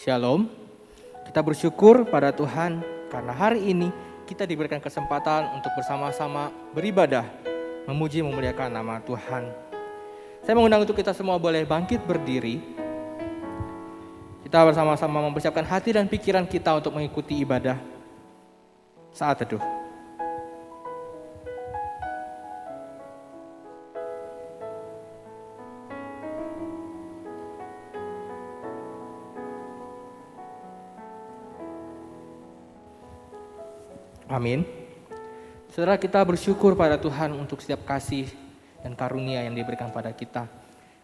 Shalom, kita bersyukur pada Tuhan karena hari ini kita diberikan kesempatan untuk bersama-sama beribadah, memuji memuliakan nama Tuhan. Saya mengundang untuk kita semua boleh bangkit berdiri. Kita bersama-sama mempersiapkan hati dan pikiran kita untuk mengikuti ibadah saat teduh. Amin. Saudara, kita bersyukur pada Tuhan untuk setiap kasih dan karunia yang diberikan pada kita.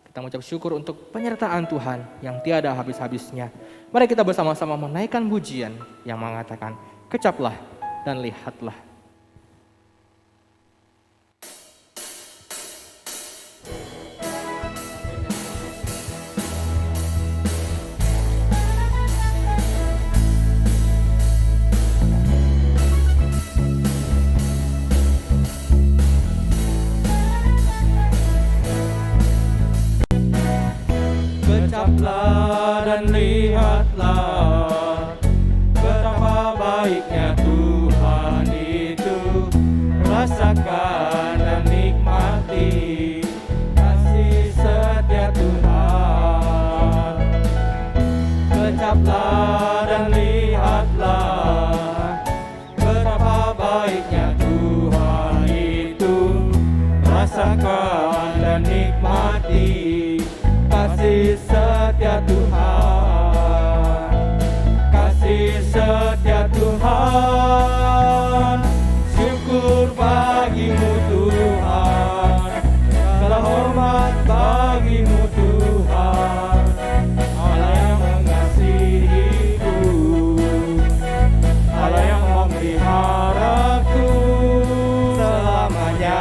Kita mengucap syukur untuk penyertaan Tuhan yang tiada habis-habisnya. Mari kita bersama-sama menaikkan pujian yang mengatakan, kecaplah dan lihatlah. Kecaplah dan lihatlah betapa baiknya Tuhan itu. Rasakan dan nikmati kasih setia Tuhan. Kecaplah dan lihatlah betapa baiknya Tuhan itu. Rasakan dan nikmati kasih setia Tuhan, kasih setia Tuhan. Syukur bagimu Tuhan, segala hormat bagimu Tuhan. Allah yang mengasihiku, Allah yang memeliharaku selamanya.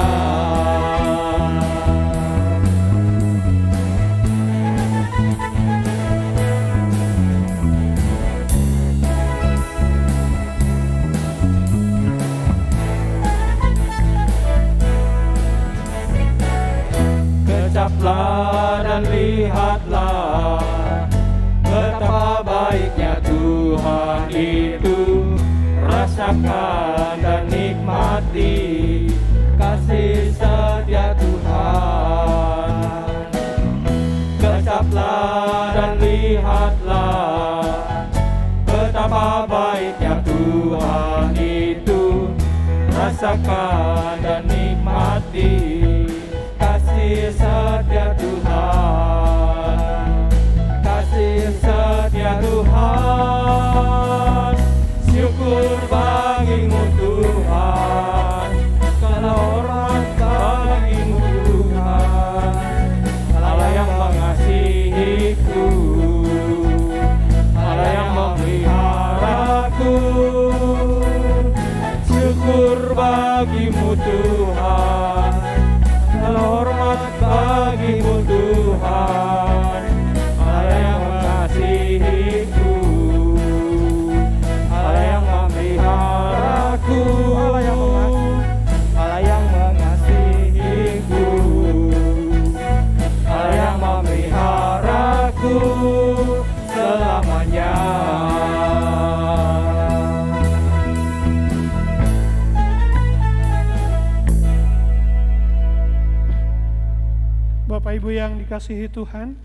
Kecaplah dan lihatlah betapa baiknya Tuhan itu. Rasakan dan nikmati kasih setia Tuhan. Kecaplah dan lihatlah betapa baiknya Tuhan itu. Rasakan dan nikmati kasih setia Tuhan, kasih setia Tuhan. Syukur bagimu Tuhan, segala hormat bagimu Tuhan. Allah yang mengasihiku, Allah yang memeliharaku. Syukur bagimu Tuhan, segala hormat bagimu Tuhan. Allah yang mengasihiku, Allah yang memeliharaku. Allah yang mengasihiku, Allah yang memeliharaku selamanya. Bapak Ibu yang dikasihi Tuhan,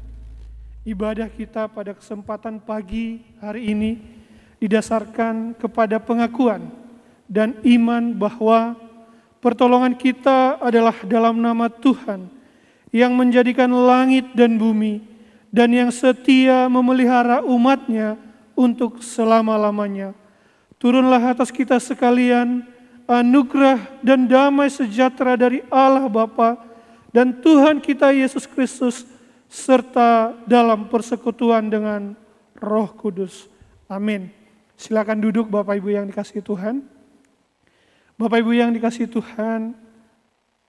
ibadah kita pada kesempatan pagi hari ini didasarkan kepada pengakuan dan iman bahwa pertolongan kita adalah dalam nama Tuhan yang menjadikan langit dan bumi dan yang setia memelihara umatnya untuk selama-lamanya. Turunlah atas kita sekalian anugerah dan damai sejahtera dari Allah Bapa dan Tuhan kita Yesus Kristus, serta dalam persekutuan dengan Roh Kudus. Amin. Silakan duduk Bapak Ibu yang dikasihi Tuhan. Bapak Ibu yang dikasihi Tuhan,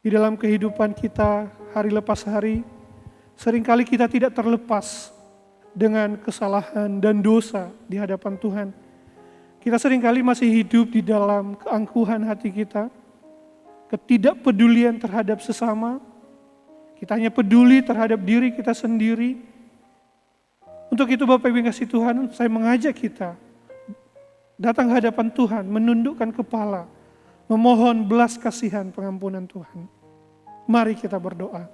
di dalam kehidupan kita hari lepas hari, seringkali kita tidak terlepas dengan kesalahan dan dosa di hadapan Tuhan. Kita seringkali masih hidup di dalam keangkuhan hati kita, ketidakpedulian terhadap sesama. Kita hanya peduli terhadap diri kita sendiri. Untuk itu Bapak Ibu yang kasih Tuhan, saya mengajak kita datang ke hadapan Tuhan, menundukkan kepala, memohon belas kasihan pengampunan Tuhan. Mari kita berdoa.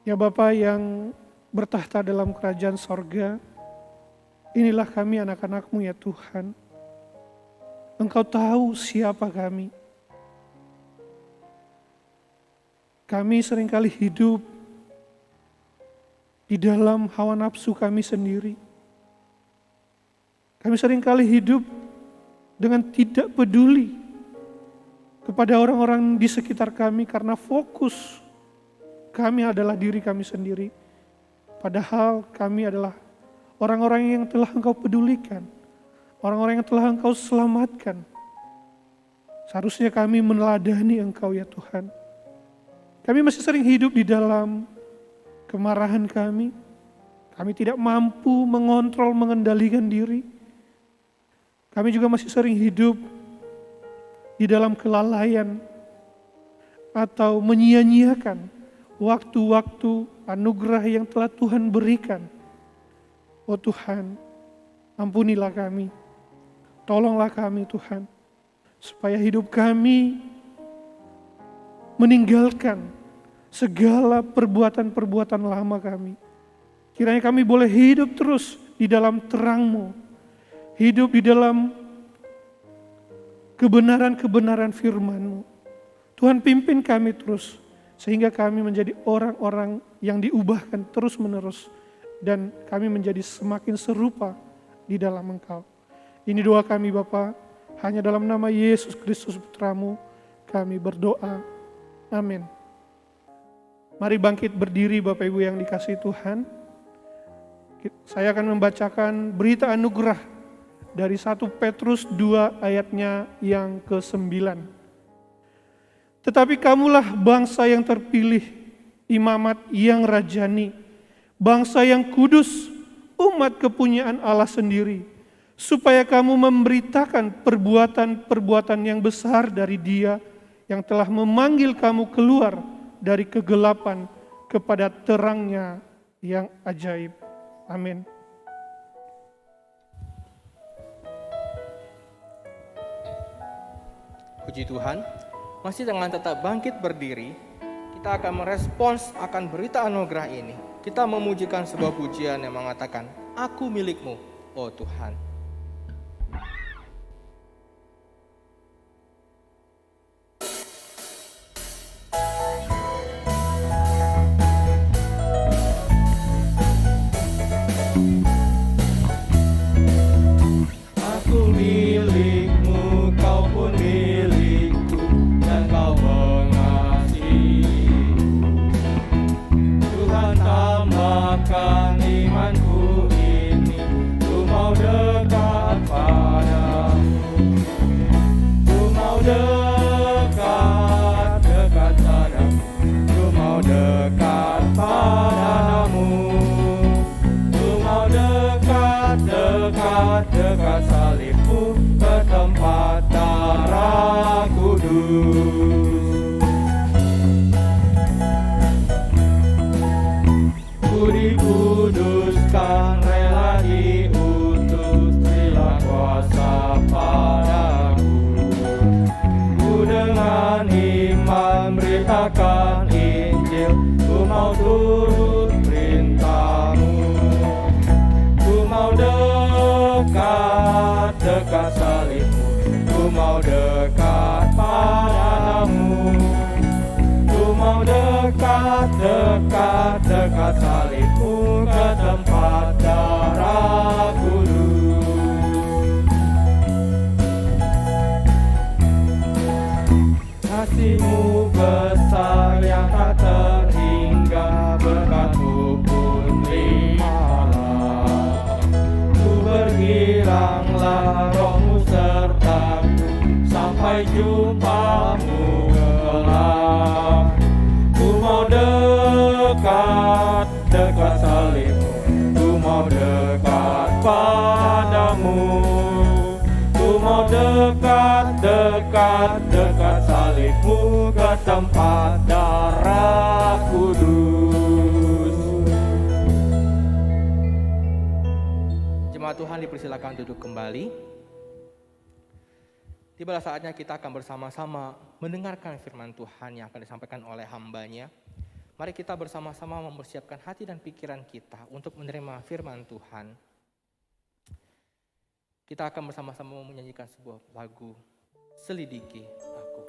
Ya Bapa yang bertahta dalam kerajaan sorga, inilah kami anak-anak-Mu ya Tuhan. Engkau tahu siapa kami. Kami seringkali hidup di dalam hawa nafsu kami sendiri. Kami seringkali hidup dengan tidak peduli kepada orang-orang di sekitar kami karena fokus kami adalah diri kami sendiri. Padahal kami adalah orang-orang yang telah Engkau pedulikan, orang-orang yang telah Engkau selamatkan. Seharusnya kami meneladani Engkau ya Tuhan. Kami masih sering hidup di dalam kemarahan kami. Kami tidak mampu mengontrol, mengendalikan diri. Kami juga masih sering hidup di dalam kelalaian atau menyia-nyiakan waktu-waktu anugerah yang telah Tuhan berikan. Oh Tuhan, ampunilah kami. Tolonglah kami Tuhan, supaya hidup kami meninggalkan segala perbuatan-perbuatan lama kami. Kiranya kami boleh hidup terus di dalam terang-Mu, hidup di dalam kebenaran-kebenaran firman-Mu. Tuhan pimpin kami terus, sehingga kami menjadi orang-orang yang diubahkan terus-menerus, dan kami menjadi semakin serupa di dalam Engkau. Ini doa kami Bapa, hanya dalam nama Yesus Kristus Putra-Mu kami berdoa. Amin. Mari bangkit berdiri Bapak Ibu yang dikasihi Tuhan. Saya akan membacakan berita anugerah dari 1 Petrus 2 ayatnya yang ke-9. Tetapi kamulah bangsa yang terpilih, imamat yang rajani, bangsa yang kudus, umat kepunyaan Allah sendiri, supaya kamu memberitakan perbuatan-perbuatan yang besar dari Dia yang telah memanggil kamu keluar dari kegelapan kepada terang-Nya yang ajaib. Amin. Puji Tuhan, masih dengan tetap bangkit berdiri, kita akan merespons akan berita anugerah ini. Kita memujikan sebuah pujian yang mengatakan, Aku milik-Mu, oh Tuhan. Dekat salibmu ke tempat darah kudus. Ku dikuduskan, rela diutus, bila kuasa padaku. Ku dengan iman beritakan Injil, ku mau turut perintah-Mu. Ku mau dekat salibmu, ku mau dekat padamu. Ku mau dekat salibmu ke tempat darah kudus. Kasih-Mu besar yang tak terhingga, berkat-Mu pun limpahlah. Ku bergilanglah, Roh-Mu sertaku, sampai jumpa-Mu kelak. Ku mau dekat salibmu, ku mau dekat padamu. Ku mau dekat salibmu ke tempat darah Jemaat Tuhan dipersilakan duduk kembali. Tibalah saatnya kita akan bersama-sama mendengarkan firman Tuhan yang akan disampaikan oleh hamba-Nya. Mari kita bersama-sama mempersiapkan hati dan pikiran kita untuk menerima firman Tuhan. Kita akan bersama-sama menyanyikan sebuah lagu, Selidiki Aku.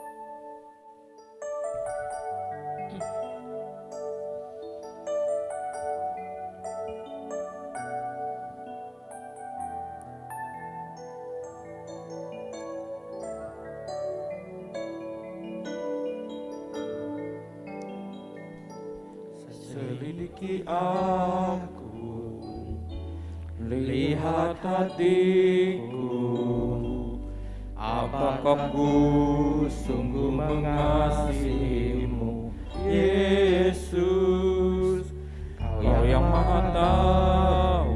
Selidiki aku, lihat hatiku, apakah ku sungguh mengasihimu, Yesus, Kau yang Maha Tahu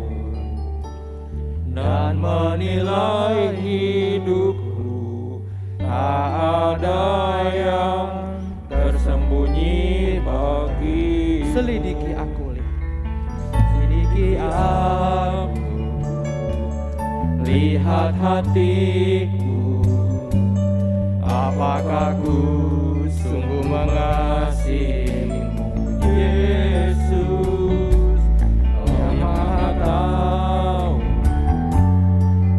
dan menilai hidupku, tak ada yang tersembunyi bagi. Selidiki aku, Selidiki aku, lihat hatiku, apakah ku sungguh mengasihimu, Yesus, Kau yang Maha Tahu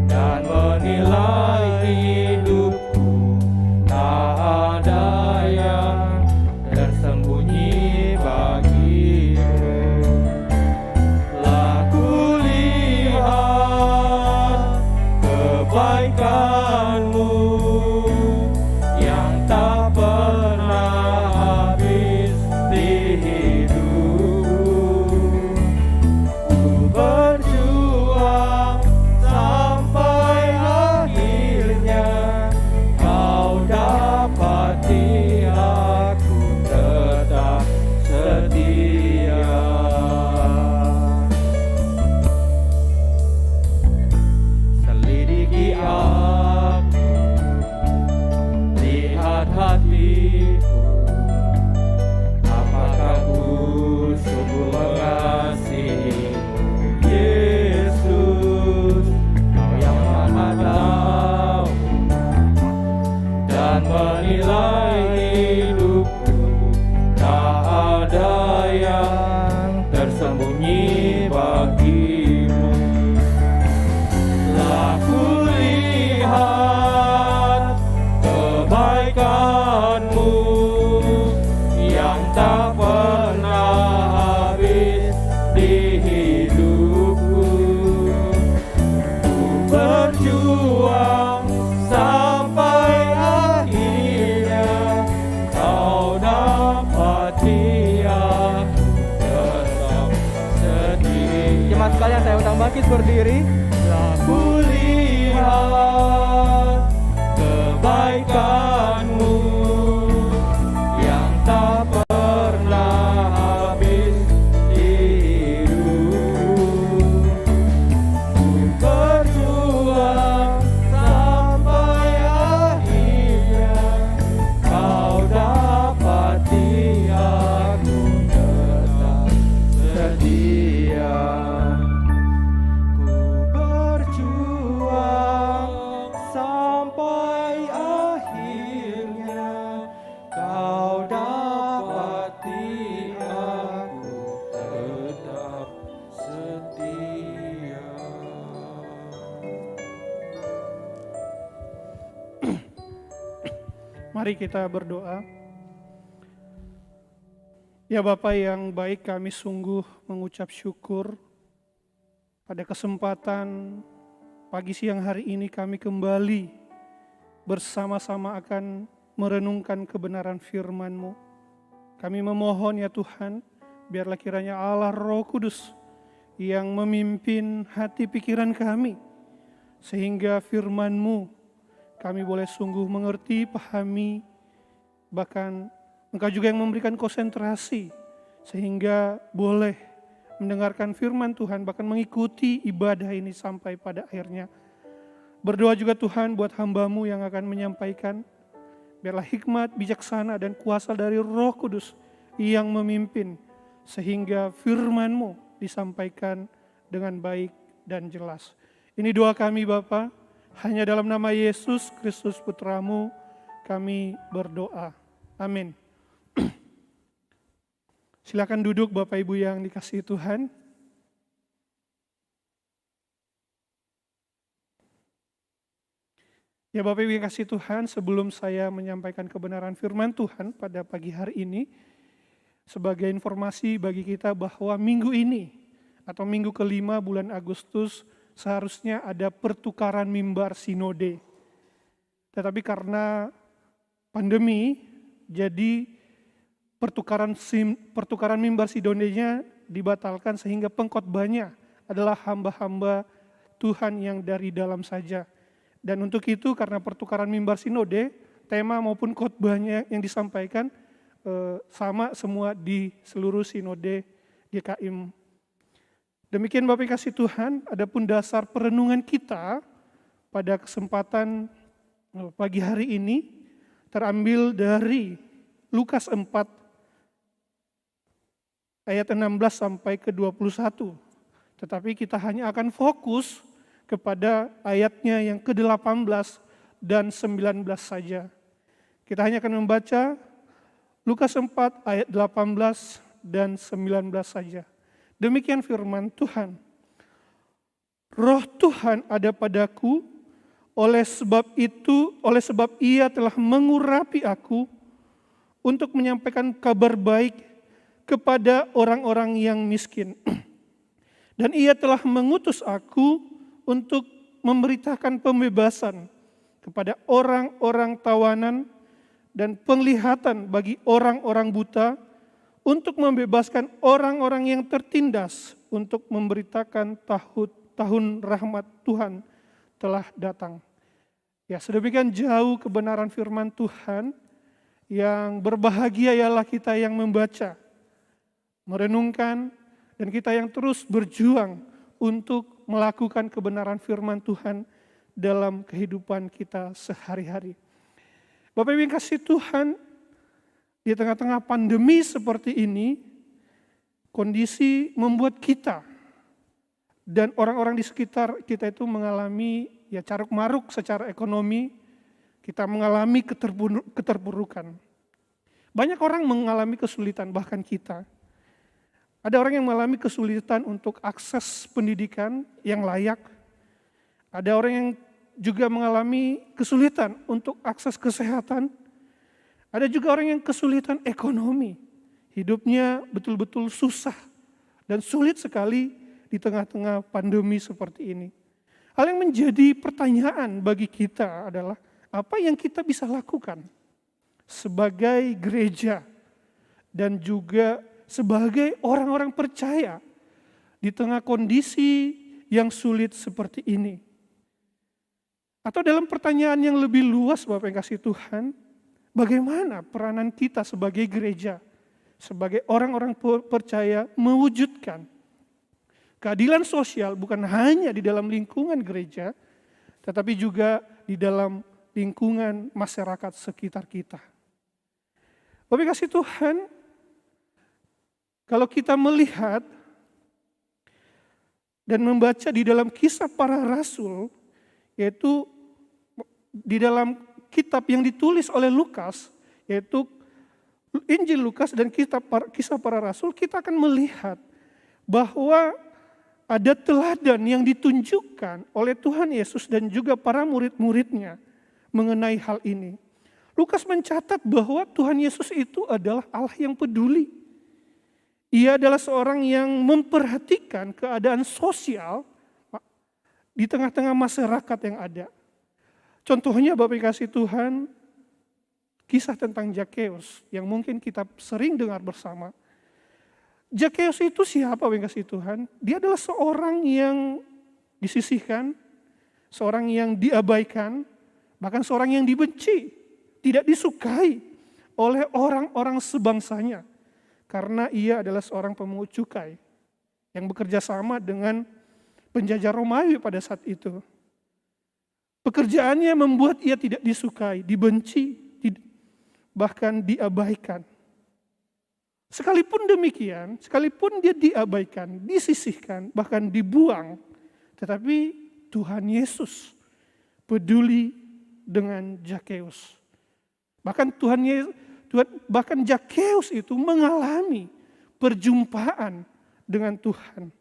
dan menilai hidupku, tak ada yang tersembunyi bagimu. Kebaikan-Mu yang tak pernah habis di hidupku. Ku berjuang sampai akhirnya Kau dapati aku tetap setia. Selidiki aku, lihat hatiku, apakah ku sungguh mengasihimu, Yesus, Kau yang Maha Tahu dan menilai hidupku, tak ada yang tersembunyi bagimu. Aku lihat kebaikan-Mu yang tak pernah habis di hidupku. Ku berjuang sampai akhirnya Kau dapati aku tetap setia. jemaat sekalian, saya undang bangkit berdiri. Aku lihat kebaikan-Mu yang tak pernah habis di hidupku. Ku berjuang sampai akhirnya Kau dapati aku tetap setia. Sampai akhirnya Kau dapati aku tetap setia. Mari kita berdoa. Ya Bapa yang baik, kami sungguh mengucap syukur pada kesempatan pagi siang hari ini kami kembali bersama-sama akan merenungkan kebenaran firman-Mu. Kami memohon ya Tuhan, biarlah kiranya Allah Roh Kudus yang memimpin hati pikiran kami, sehingga firman-Mu kami boleh sungguh mengerti, pahami, bahkan Engkau juga yang memberikan konsentrasi, sehingga boleh mendengarkan firman Tuhan, bahkan mengikuti ibadah ini sampai pada akhirnya. Berdoa juga Tuhan buat hamba-Mu yang akan menyampaikan, biarlah hikmat, bijaksana, dan kuasa dari Roh Kudus yang memimpin, sehingga firman-Mu disampaikan dengan baik dan jelas. Ini doa kami Bapa, hanya dalam nama Yesus Kristus Putramu kami berdoa. Amin. Silakan duduk Bapak Ibu yang dikasihi Tuhan. Ya Bapak Ibu yang kasih Tuhan, sebelum saya menyampaikan kebenaran firman Tuhan pada pagi hari ini, sebagai informasi bagi kita bahwa minggu ini atau minggu kelima bulan Agustus seharusnya ada pertukaran mimbar sinode. Tetapi karena pandemi, jadi pertukaran mimbar sinodenya dibatalkan sehingga pengkhotbahnya adalah hamba-hamba Tuhan yang dari dalam saja. Dan untuk itu karena pertukaran mimbar sinode, tema maupun khotbahnya yang disampaikan sama semua di seluruh sinode GKIM. Demikian Bapak kasih Tuhan, adapun dasar perenungan kita pada kesempatan pagi hari ini terambil dari Lukas 4 ayat 16 sampai ke 21. Tetapi kita hanya akan fokus kepada ayatnya yang ke-18 dan 19 saja. Kita hanya akan membaca Lukas 4 ayat 18 dan 19 saja. Demikian firman Tuhan. Roh Tuhan ada padaku, oleh sebab Ia telah mengurapi aku untuk menyampaikan kabar baik kepada orang-orang yang miskin. Dan Ia telah mengutus aku untuk memberitakan pembebasan kepada orang-orang tawanan dan penglihatan bagi orang-orang buta, untuk membebaskan orang-orang yang tertindas, untuk memberitakan tahun rahmat Tuhan telah datang. Ya, sedemikian jauh kebenaran firman Tuhan, yang berbahagia ialah kita yang membaca, merenungkan, dan kita yang terus berjuang untuk melakukan kebenaran firman Tuhan dalam kehidupan kita sehari-hari. Bapak Ibu yang kasih Tuhan, di tengah-tengah pandemi seperti ini, kondisi membuat kita dan orang-orang di sekitar kita itu mengalami caruk maruk secara ekonomi, kita mengalami keterpurukan. Banyak orang mengalami kesulitan, bahkan kita. Ada orang yang mengalami kesulitan untuk akses pendidikan yang layak. Ada orang yang juga mengalami kesulitan untuk akses kesehatan. Ada juga orang yang kesulitan ekonomi. Hidupnya betul-betul susah dan sulit sekali di tengah-tengah pandemi seperti ini. Hal yang menjadi pertanyaan bagi kita adalah apa yang kita bisa lakukan sebagai gereja dan juga sebagai orang-orang percaya di tengah kondisi yang sulit seperti ini. Atau dalam pertanyaan yang lebih luas Bapak yang kasih Tuhan, bagaimana peranan kita sebagai gereja, sebagai orang-orang percaya mewujudkan keadilan sosial bukan hanya di dalam lingkungan gereja, tetapi juga di dalam lingkungan masyarakat sekitar kita. Bapak yang kasih Tuhan, kalau kita melihat dan membaca di dalam kisah para rasul, yaitu di dalam kitab yang ditulis oleh Lukas, yaitu Injil Lukas dan kisah para rasul, kita akan melihat bahwa ada teladan yang ditunjukkan oleh Tuhan Yesus dan juga para murid-muridnya mengenai hal ini. Lukas mencatat bahwa Tuhan Yesus itu adalah Allah yang peduli. Ia adalah seorang yang memperhatikan keadaan sosial di tengah-tengah masyarakat yang ada. Contohnya Bapak kasih Tuhan, kisah tentang Zakeus yang mungkin kita sering dengar bersama. Zakeus itu siapa Bapak kasih Tuhan? Dia adalah seorang yang disisihkan, seorang yang diabaikan, bahkan seorang yang dibenci, tidak disukai oleh orang-orang sebangsanya. Karena ia adalah seorang pemungut cukai yang bekerja sama dengan penjajah Romawi pada saat itu. Pekerjaannya membuat ia tidak disukai, dibenci, bahkan diabaikan. Sekalipun demikian, sekalipun dia diabaikan, disisihkan, bahkan dibuang, Tetapi Tuhan Yesus peduli dengan Zakheus. Bahkan Zakheus itu mengalami perjumpaan dengan Tuhan.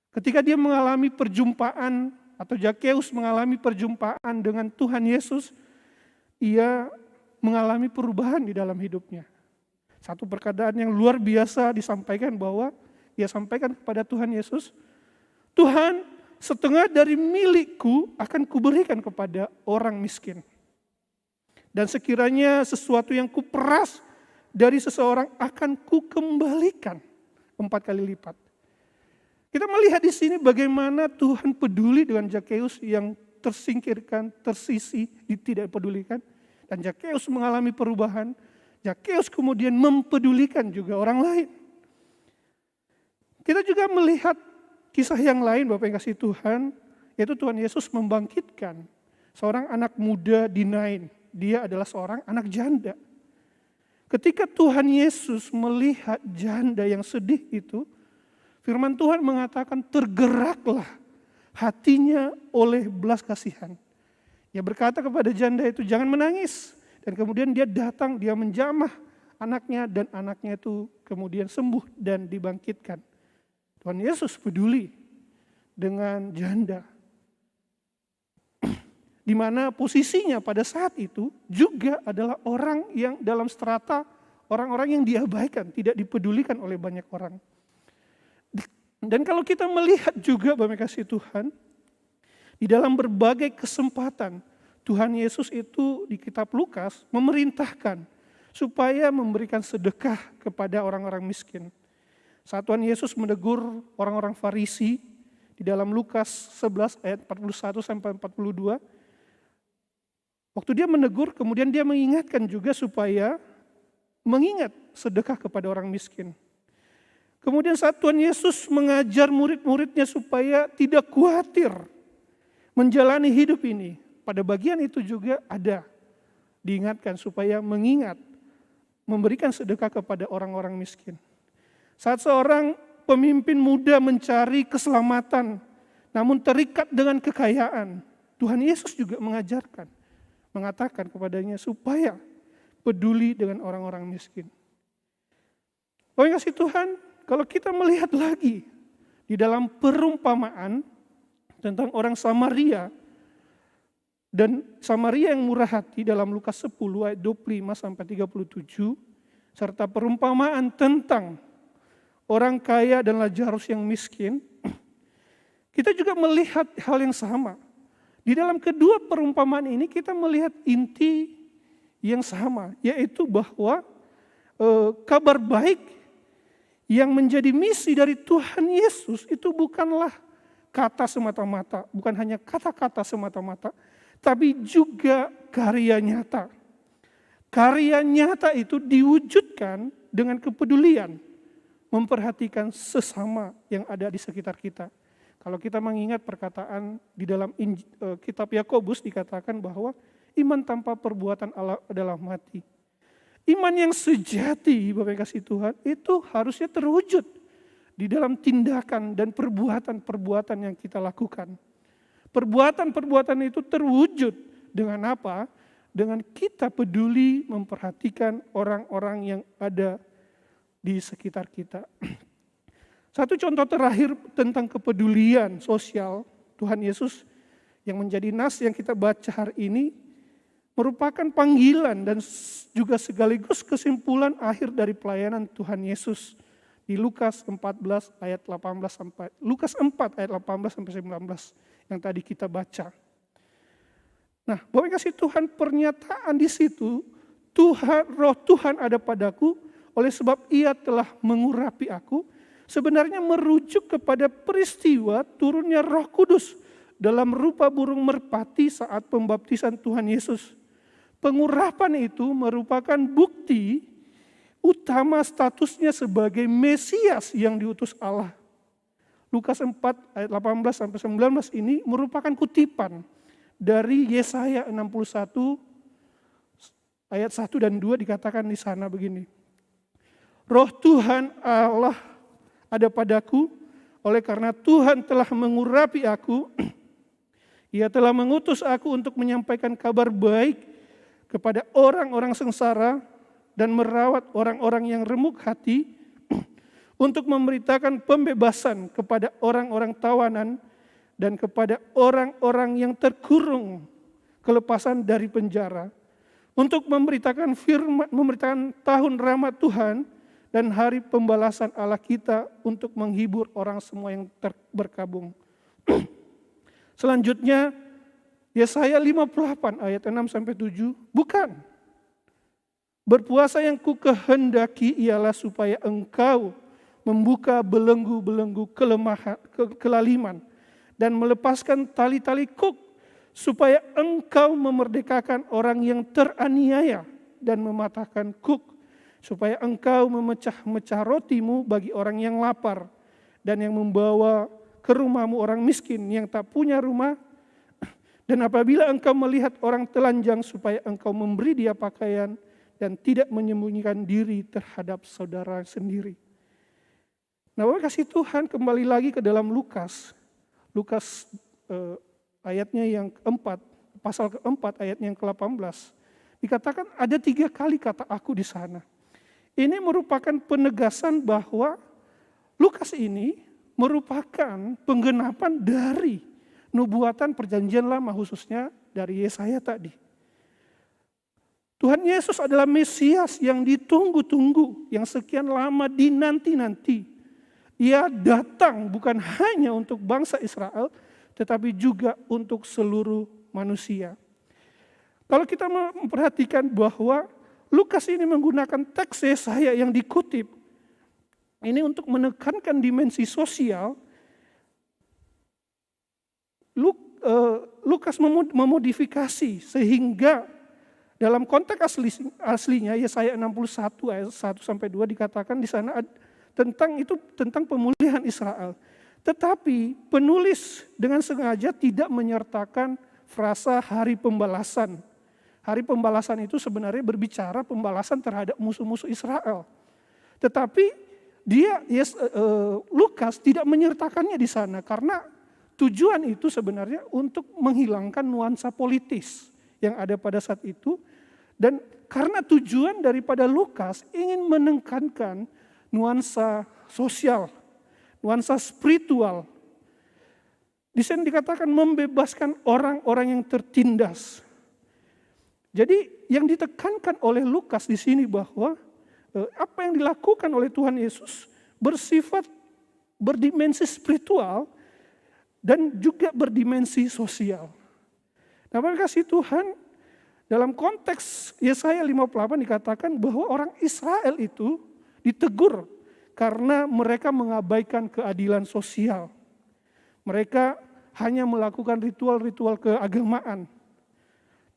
Ketika dia mengalami perjumpaan atau Zakheus mengalami perjumpaan dengan Tuhan Yesus, ia mengalami perubahan di dalam hidupnya. Satu perkataan yang luar biasa disampaikan bahwa ia sampaikan kepada Tuhan Yesus, Tuhan, setengah dari milikku akan kuberikan kepada orang miskin. Dan sekiranya sesuatu yang kuperas dari seseorang akan kukembalikan 4 kali lipat. Kita melihat di sini bagaimana Tuhan peduli dengan Zakheus yang tersingkirkan, tersisih, tidak pedulikan. Dan Zakheus mengalami perubahan. Zakheus kemudian mempedulikan juga orang lain. Kita juga melihat kisah yang lain Bapak yang kasih Tuhan, yaitu Tuhan Yesus membangkitkan seorang anak muda di Nain. Dia adalah seorang anak janda. Ketika Tuhan Yesus melihat janda yang sedih itu, firman Tuhan mengatakan tergeraklah hatinya oleh belas kasihan. Dia berkata kepada janda itu, jangan menangis. Dan kemudian dia datang, dia menjamah anaknya dan anaknya itu kemudian sembuh dan dibangkitkan. Tuhan Yesus peduli dengan janda. Di mana posisinya pada saat itu juga adalah orang yang dalam strata orang-orang yang diabaikan, tidak dipedulikan oleh banyak orang. Dan kalau kita melihat juga Bapak kasih Tuhan, di dalam berbagai kesempatan Tuhan Yesus itu di kitab Lukas memerintahkan supaya memberikan sedekah kepada orang-orang miskin. Saat Tuhan Yesus menegur orang-orang Farisi di dalam Lukas 11 ayat 41 sampai 42. Waktu dia menegur, kemudian dia mengingatkan juga supaya mengingat sedekah kepada orang miskin. Kemudian saat Tuhan Yesus mengajar murid-muridnya supaya tidak khawatir menjalani hidup ini, pada bagian itu juga ada diingatkan supaya mengingat memberikan sedekah kepada orang-orang miskin. Saat seorang pemimpin muda mencari keselamatan, namun terikat dengan kekayaan, Tuhan Yesus juga mengatakan kepadanya supaya peduli dengan orang-orang miskin. Oh yang kasih Tuhan, kalau kita melihat lagi di dalam perumpamaan tentang orang Samaria, dan Samaria yang murah hati dalam Lukas 10 ayat 25 sampai 37, serta perumpamaan tentang orang kaya dan Lazarus yang miskin, kita juga melihat hal yang sama. Di dalam kedua perumpamaan ini kita melihat inti yang sama, yaitu bahwa kabar baik yang menjadi misi dari Tuhan Yesus itu bukanlah kata semata-mata, bukan hanya kata-kata semata-mata, tapi juga karya nyata. Karya nyata itu diwujudkan dengan kepedulian, memperhatikan sesama yang ada di sekitar kita. Kalau kita mengingat perkataan di dalam kitab Yakobus dikatakan bahwa iman tanpa perbuatan adalah mati. Iman yang sejati, Bapak kasih Tuhan, itu harusnya terwujud di dalam tindakan dan perbuatan-perbuatan yang kita lakukan. Perbuatan-perbuatan itu terwujud dengan apa? Dengan kita peduli memperhatikan orang-orang yang ada di sekitar kita. Satu contoh terakhir tentang kepedulian sosial Tuhan Yesus yang menjadi nas yang kita baca hari ini merupakan panggilan dan juga sekaligus kesimpulan akhir dari pelayanan Tuhan Yesus di Lukas 14 ayat 18 sampai Lukas 4 ayat 18 sampai 19 yang tadi kita baca. Nah, Bapak kasih Tuhan, pernyataan di situ Roh Tuhan ada padaku oleh sebab Ia telah mengurapi aku, sebenarnya merujuk kepada peristiwa turunnya Roh Kudus dalam rupa burung merpati saat pembaptisan Tuhan Yesus. Pengurapan itu merupakan bukti utama statusnya sebagai Mesias yang diutus Allah. Lukas 4 ayat 18 sampai 19 ini merupakan kutipan dari Yesaya 61 ayat 1 dan 2 dikatakan di sana begini. Roh Tuhan Allah ada padaku Oleh karena Tuhan telah mengurapi aku, Ia telah mengutus aku untuk menyampaikan kabar baik kepada orang-orang sengsara dan merawat orang-orang yang remuk hati, untuk memberitakan pembebasan kepada orang-orang tawanan dan kepada orang-orang yang terkurung kelepasan dari penjara, untuk memberitakan tahun rahmat Tuhan dan hari pembalasan Allah kita, untuk menghibur orang semua yang berkabung. Selanjutnya Yesaya 58 ayat 6-7, bukan. Berpuasa yang ku kehendaki ialah supaya engkau membuka belenggu-belenggu kelaliman dan melepaskan tali-tali kuk, supaya engkau memerdekakan orang yang teraniaya dan mematahkan kuk, supaya engkau memecah-mecah rotimu bagi orang yang lapar dan yang membawa ke rumahmu orang miskin yang tak punya rumah. Dan apabila engkau melihat orang telanjang, supaya engkau memberi dia pakaian dan tidak menyembunyikan diri terhadap saudara sendiri. Nah, Bapak kasih Tuhan, kembali lagi ke dalam Lukas ayatnya yang keempat, pasal keempat ayatnya yang ke-18. Dikatakan ada 3 kali kata aku di sana. Ini merupakan penegasan bahwa Lukas ini merupakan penggenapan dari nubuatan perjanjian lama, khususnya dari Yesaya tadi. Tuhan Yesus adalah Mesias yang ditunggu-tunggu, yang sekian lama dinanti-nanti. Ia datang bukan hanya untuk bangsa Israel, tetapi juga untuk seluruh manusia. Kalau kita memperhatikan bahwa Lukas ini menggunakan teks Yesaya yang dikutip, ini untuk menekankan dimensi sosial. Lukas memodifikasi sehingga dalam konteks aslinya Yesaya 61 ayat 1-2 dikatakan di sana tentang pemulihan Israel. Tetapi penulis dengan sengaja tidak menyertakan frasa hari pembalasan. Hari pembalasan itu sebenarnya berbicara pembalasan terhadap musuh-musuh Israel. Tetapi Lukas tidak menyertakannya di sana karena tujuan itu sebenarnya untuk menghilangkan nuansa politis yang ada pada saat itu. Dan karena tujuan daripada Lukas ingin menekankan nuansa sosial, nuansa spiritual. Di sini dikatakan membebaskan orang-orang yang tertindas. Jadi yang ditekankan oleh Lukas di sini bahwa apa yang dilakukan oleh Tuhan Yesus bersifat berdimensi spiritual dan juga berdimensi sosial. Nah, kasih Tuhan, dalam konteks Yesaya 58 dikatakan bahwa orang Israel itu ditegur karena mereka mengabaikan keadilan sosial. Mereka hanya melakukan ritual-ritual keagamaan.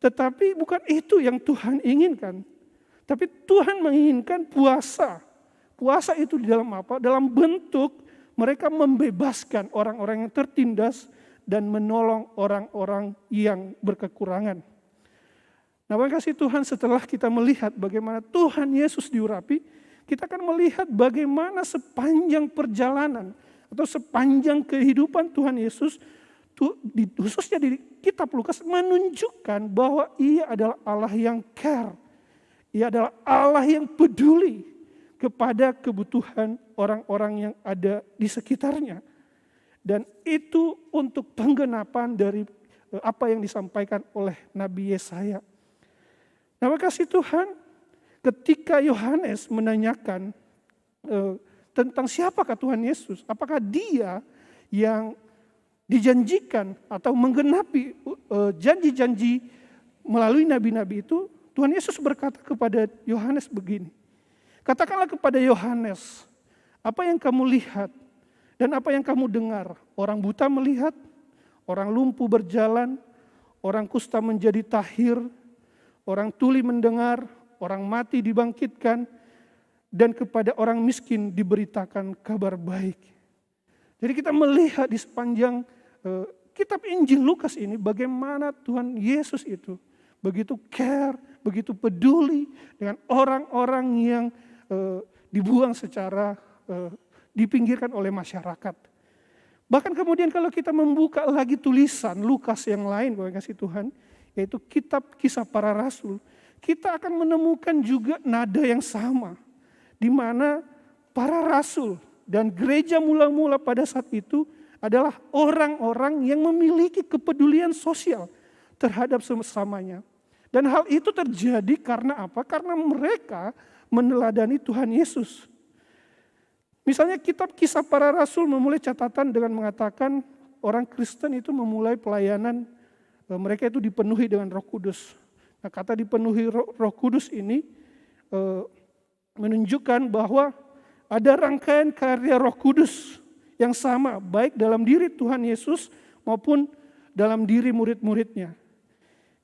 Tetapi bukan itu yang Tuhan inginkan. Tapi Tuhan menginginkan puasa. Puasa itu di dalam apa? Dalam bentuk mereka membebaskan orang-orang yang tertindas dan menolong orang-orang yang berkekurangan. Nah, kasih Tuhan, setelah kita melihat bagaimana Tuhan Yesus diurapi, kita akan melihat bagaimana sepanjang perjalanan atau sepanjang kehidupan Tuhan Yesus, khususnya di kitab Lukas, menunjukkan bahwa Ia adalah Allah yang care. Ia adalah Allah yang peduli kepada kebutuhan orang-orang yang ada di sekitarnya. Dan itu untuk penggenapan dari apa yang disampaikan oleh Nabi Yesaya. Nah, kasih Tuhan, ketika Yohanes menanyakan tentang siapakah Tuhan Yesus, apakah Dia yang dijanjikan atau menggenapi janji-janji melalui nabi-nabi itu, Tuhan Yesus berkata kepada Yohanes begini, katakanlah kepada Yohanes, apa yang kamu lihat dan apa yang kamu dengar. Orang buta melihat, orang lumpuh berjalan, orang kusta menjadi tahir, orang tuli mendengar, orang mati dibangkitkan, dan kepada orang miskin diberitakan kabar baik. Jadi kita melihat di sepanjang kitab Injil Lukas ini bagaimana Tuhan Yesus itu begitu care, begitu peduli dengan orang-orang yang dibuang secara dipinggirkan oleh masyarakat. Bahkan kemudian kalau kita membuka lagi tulisan Lukas yang lain, Bapak kasih Tuhan, yaitu kitab Kisah Para Rasul, kita akan menemukan juga nada yang sama, di mana para rasul dan gereja mula-mula pada saat itu adalah orang-orang yang memiliki kepedulian sosial terhadap sesamanya. Dan hal itu terjadi karena apa? Karena mereka meneladani Tuhan Yesus. Misalnya kitab Kisah Para Rasul memulai catatan dengan mengatakan orang Kristen itu memulai pelayanan, mereka itu dipenuhi dengan Roh Kudus. Nah, kata dipenuhi Roh Kudus ini menunjukkan bahwa ada rangkaian karya Roh Kudus yang sama, baik dalam diri Tuhan Yesus maupun dalam diri murid-muridnya.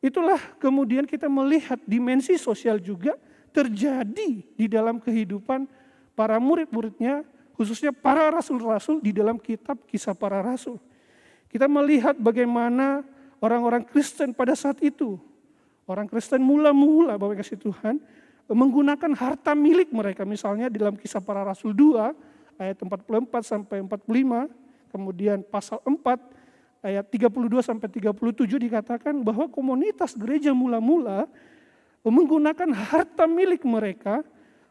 Itulah kemudian kita melihat dimensi sosial juga terjadi di dalam kehidupan para murid-muridnya, khususnya para rasul-rasul di dalam kitab Kisah Para Rasul. Kita melihat bagaimana orang-orang Kristen pada saat itu, orang Kristen mula-mula, Bapak kasih Tuhan, menggunakan harta milik mereka. Misalnya dalam Kisah Para Rasul 2, ayat 44 sampai 45, kemudian pasal 4, ayat 32 sampai 37 dikatakan bahwa komunitas gereja mula-mula menggunakan harta milik mereka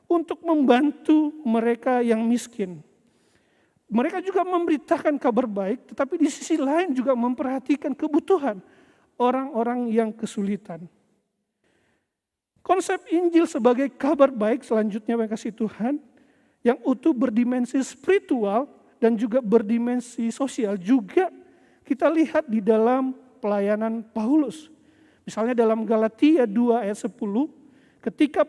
untuk membantu mereka yang miskin. Mereka juga memberitakan kabar baik, tetapi di sisi lain juga memperhatikan kebutuhan orang-orang yang kesulitan. Konsep Injil sebagai kabar baik selanjutnya yang kasih Tuhan, yang utuh berdimensi spiritual dan juga berdimensi sosial juga kita lihat di dalam pelayanan Paulus. Misalnya dalam Galatia 2 ayat 10, ketika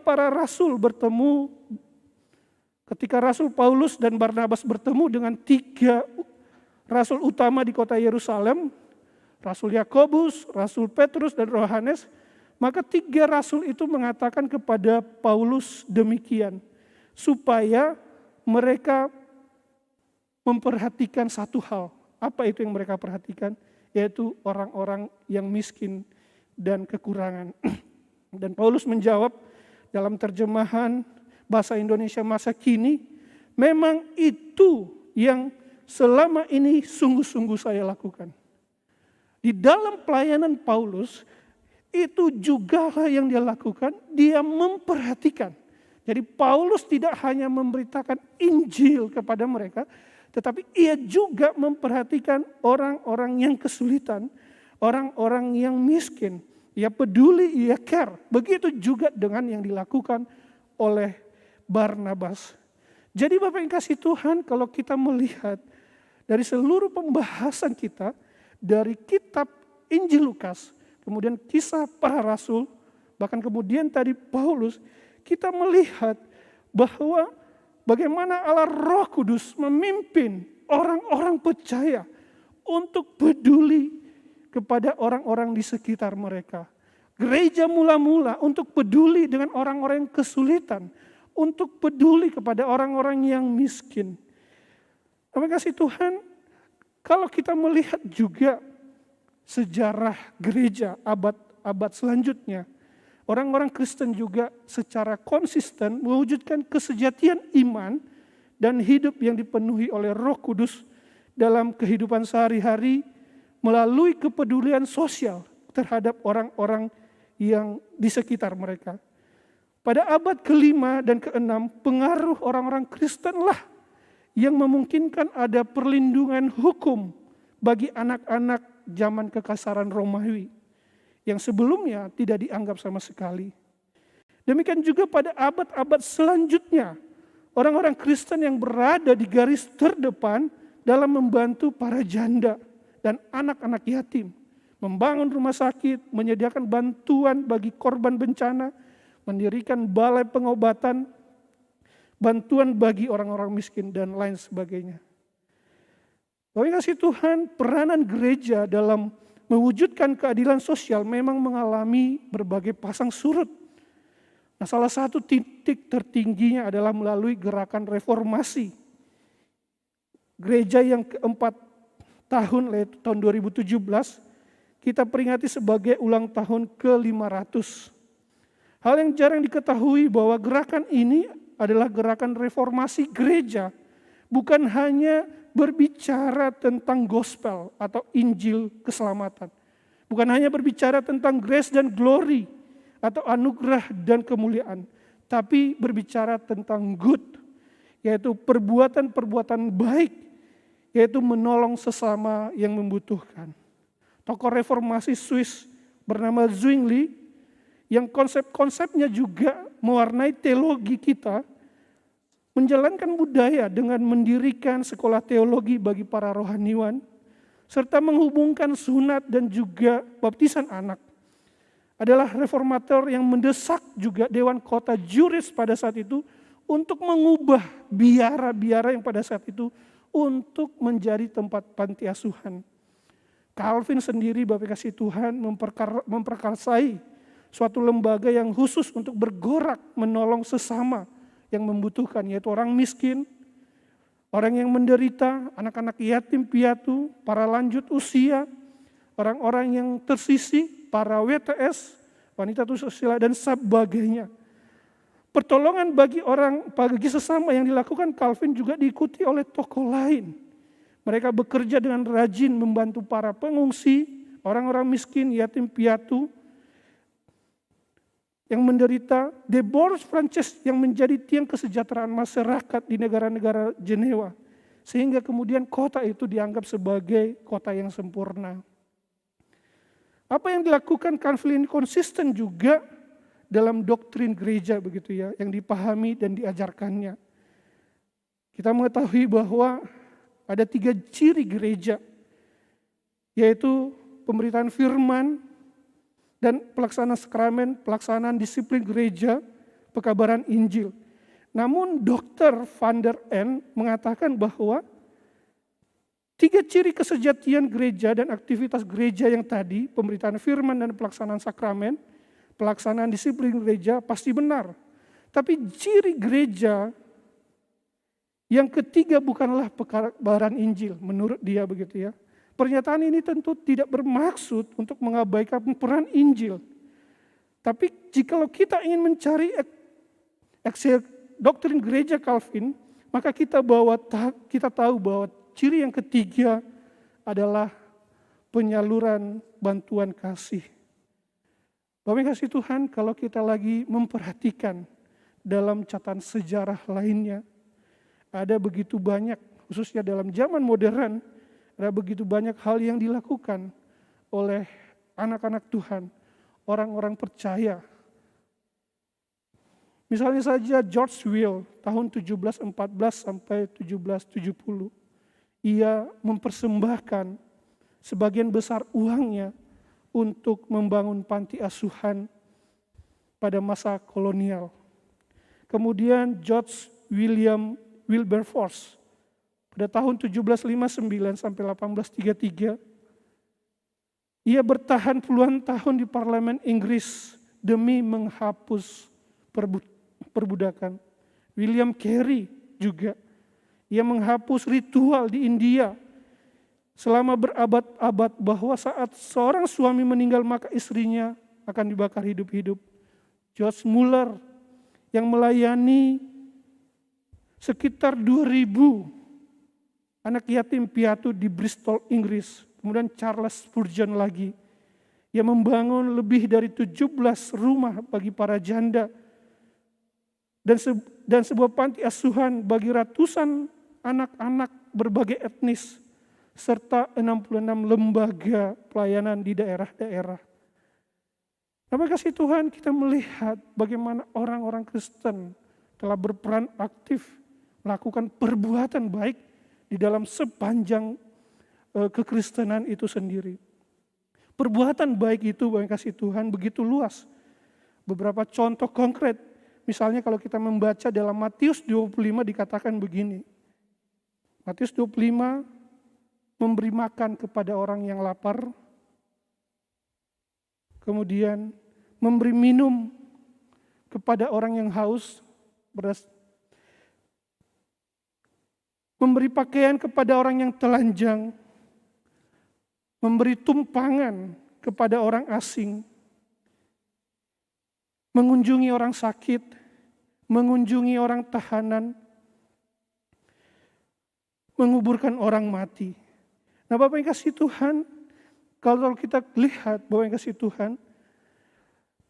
Rasul Paulus dan Barnabas bertemu dengan 3 rasul utama di kota Yerusalem, Rasul Yakobus, Rasul Petrus, dan Yohanes, maka 3 rasul itu mengatakan kepada Paulus demikian, supaya mereka memperhatikan satu hal. Apa itu yang mereka perhatikan? Yaitu orang-orang yang miskin dan kekurangan. Dan Paulus menjawab dalam terjemahan bahasa Indonesia masa kini, memang itu yang selama ini sungguh-sungguh saya lakukan. Di dalam pelayanan Paulus, itu juga yang dia lakukan, dia memperhatikan. Jadi Paulus tidak hanya memberitakan Injil kepada mereka, tetapi ia juga memperhatikan orang-orang yang kesulitan, orang-orang yang miskin. Ia peduli, ia care. Begitu juga dengan yang dilakukan oleh Barnabas. Jadi Bapak yang kasih Tuhan, kalau kita melihat dari seluruh pembahasan kita, dari kitab Injil Lukas, kemudian Kisah Para Rasul, bahkan kemudian tadi Paulus, kita melihat bahwa bagaimana Allah Roh Kudus memimpin orang-orang percaya untuk peduli kepada orang-orang di sekitar mereka. Gereja mula-mula untuk peduli dengan orang-orang yang kesulitan, untuk peduli kepada orang-orang yang miskin. Terima kasih Tuhan, kalau kita melihat juga sejarah gereja abad-abad selanjutnya, orang-orang Kristen juga secara konsisten mewujudkan kesejatian iman dan hidup yang dipenuhi oleh Roh Kudus dalam kehidupan sehari-hari, melalui kepedulian sosial terhadap orang-orang yang di sekitar mereka. Pada abad ke-5 dan ke-6, pengaruh orang-orang Kristen lah yang memungkinkan ada perlindungan hukum bagi anak-anak zaman kekasaran Romawi yang sebelumnya tidak dianggap sama sekali. Demikian juga pada abad-abad selanjutnya, orang-orang Kristen yang berada di garis terdepan dalam membantu para janda dan anak-anak yatim, membangun rumah sakit, menyediakan bantuan bagi korban bencana, mendirikan balai pengobatan, bantuan bagi orang-orang miskin, dan lain sebagainya. Bapak kasih Tuhan, peranan gereja dalam mewujudkan keadilan sosial memang mengalami berbagai pasang surut. Nah, salah satu titik tertingginya adalah melalui gerakan reformasi. Gereja yang keempat tahun 2017 kita peringati sebagai ulang tahun ke-500. Hal yang jarang diketahui bahwa gerakan ini adalah gerakan reformasi gereja bukan hanya berbicara tentang gospel atau Injil keselamatan. Bukan hanya berbicara tentang grace dan glory atau anugerah dan kemuliaan. Tapi berbicara tentang good, yaitu perbuatan-perbuatan baik, yaitu menolong sesama yang membutuhkan. Tokoh reformasi Swiss bernama Zwingli, yang konsep-konsepnya juga mewarnai teologi kita, menjalankan budaya dengan mendirikan sekolah teologi bagi para rohaniwan, serta menghubungkan sunat dan juga baptisan anak. Adalah reformator yang mendesak juga Dewan Kota Zurich pada saat itu untuk mengubah biara-biara yang pada saat itu untuk menjadi tempat panti asuhan. Calvin sendiri, Bapak kasih Tuhan, memperkasai suatu lembaga yang khusus untuk bergerak menolong sesama yang membutuhkan, yaitu orang miskin, orang yang menderita, anak-anak yatim piatu, para lanjut usia, orang-orang yang tersisih, para WTS, wanita tunanetra dan sebagainya. Pertolongan bagi sesama yang dilakukan Calvin juga diikuti oleh tokoh lain. Mereka bekerja dengan rajin membantu para pengungsi, orang-orang miskin, yatim piatu, yang menderita, Deborah Frances yang menjadi tiang kesejahteraan masyarakat di negara-negara Jenewa. Sehingga kemudian kota itu dianggap sebagai kota yang sempurna. Apa yang dilakukan Calvin konsisten juga dalam doktrin gereja begitu ya, yang dipahami dan diajarkannya. Kita mengetahui bahwa ada 3 ciri gereja, yaitu pemberitaan firman, dan pelaksanaan sakramen, pelaksanaan disiplin gereja, pekabaran Injil. Namun Dr. Van der Ende mengatakan bahwa 3 ciri kesejatian gereja dan aktivitas gereja yang tadi, pemberitaan firman dan pelaksanaan sakramen, pelaksanaan disiplin gereja pasti benar. Tapi ciri gereja yang ketiga bukanlah pekabaran Injil, menurut dia begitu ya. Pernyataan ini tentu tidak bermaksud untuk mengabaikan peran Injil. Tapi jikalau kita ingin mencari doktrin gereja Calvin, maka kita tahu bahwa ciri yang ketiga adalah penyaluran bantuan kasih. Bapak kasih Tuhan, kalau kita lagi memperhatikan dalam catatan sejarah lainnya, ada begitu banyak, khususnya dalam zaman modern, ada begitu banyak hal yang dilakukan oleh anak-anak Tuhan, orang-orang percaya. Misalnya saja George Will tahun 1714 sampai 1770. Ia mempersembahkan sebagian besar uangnya untuk membangun panti asuhan pada masa kolonial. Kemudian George William Wilberforce pada tahun 1759 sampai 1833, ia bertahan puluhan tahun di parlemen Inggris demi menghapus perbudakan. William Carey juga, ia menghapus ritual di India selama berabad-abad bahwa saat seorang suami meninggal maka istrinya akan dibakar hidup-hidup. George Muller yang melayani sekitar 2.000 anak yatim piatu di Bristol, Inggris. Kemudian Charles Spurgeon lagi, yang membangun lebih dari 17 rumah bagi para janda dan sebuah panti asuhan bagi ratusan anak-anak berbagai etnis, serta 66 lembaga pelayanan di daerah-daerah. Bapak kasih Tuhan, kita melihat bagaimana orang-orang Kristen telah berperan aktif melakukan perbuatan baik di dalam sepanjang kekristenan itu sendiri. Perbuatan baik itu, Bapak kasih Tuhan, begitu luas. Beberapa contoh konkret, misalnya kalau kita membaca dalam Matius 25 dikatakan begini. Matius 25, memberi makan kepada orang yang lapar, kemudian memberi minum kepada orang yang haus, memberi pakaian kepada orang yang telanjang, memberi tumpangan kepada orang asing, mengunjungi orang sakit, mengunjungi orang tahanan, menguburkan orang mati. Nah Bapak yang kasih Tuhan, kalau kita lihat Bapak yang kasih Tuhan,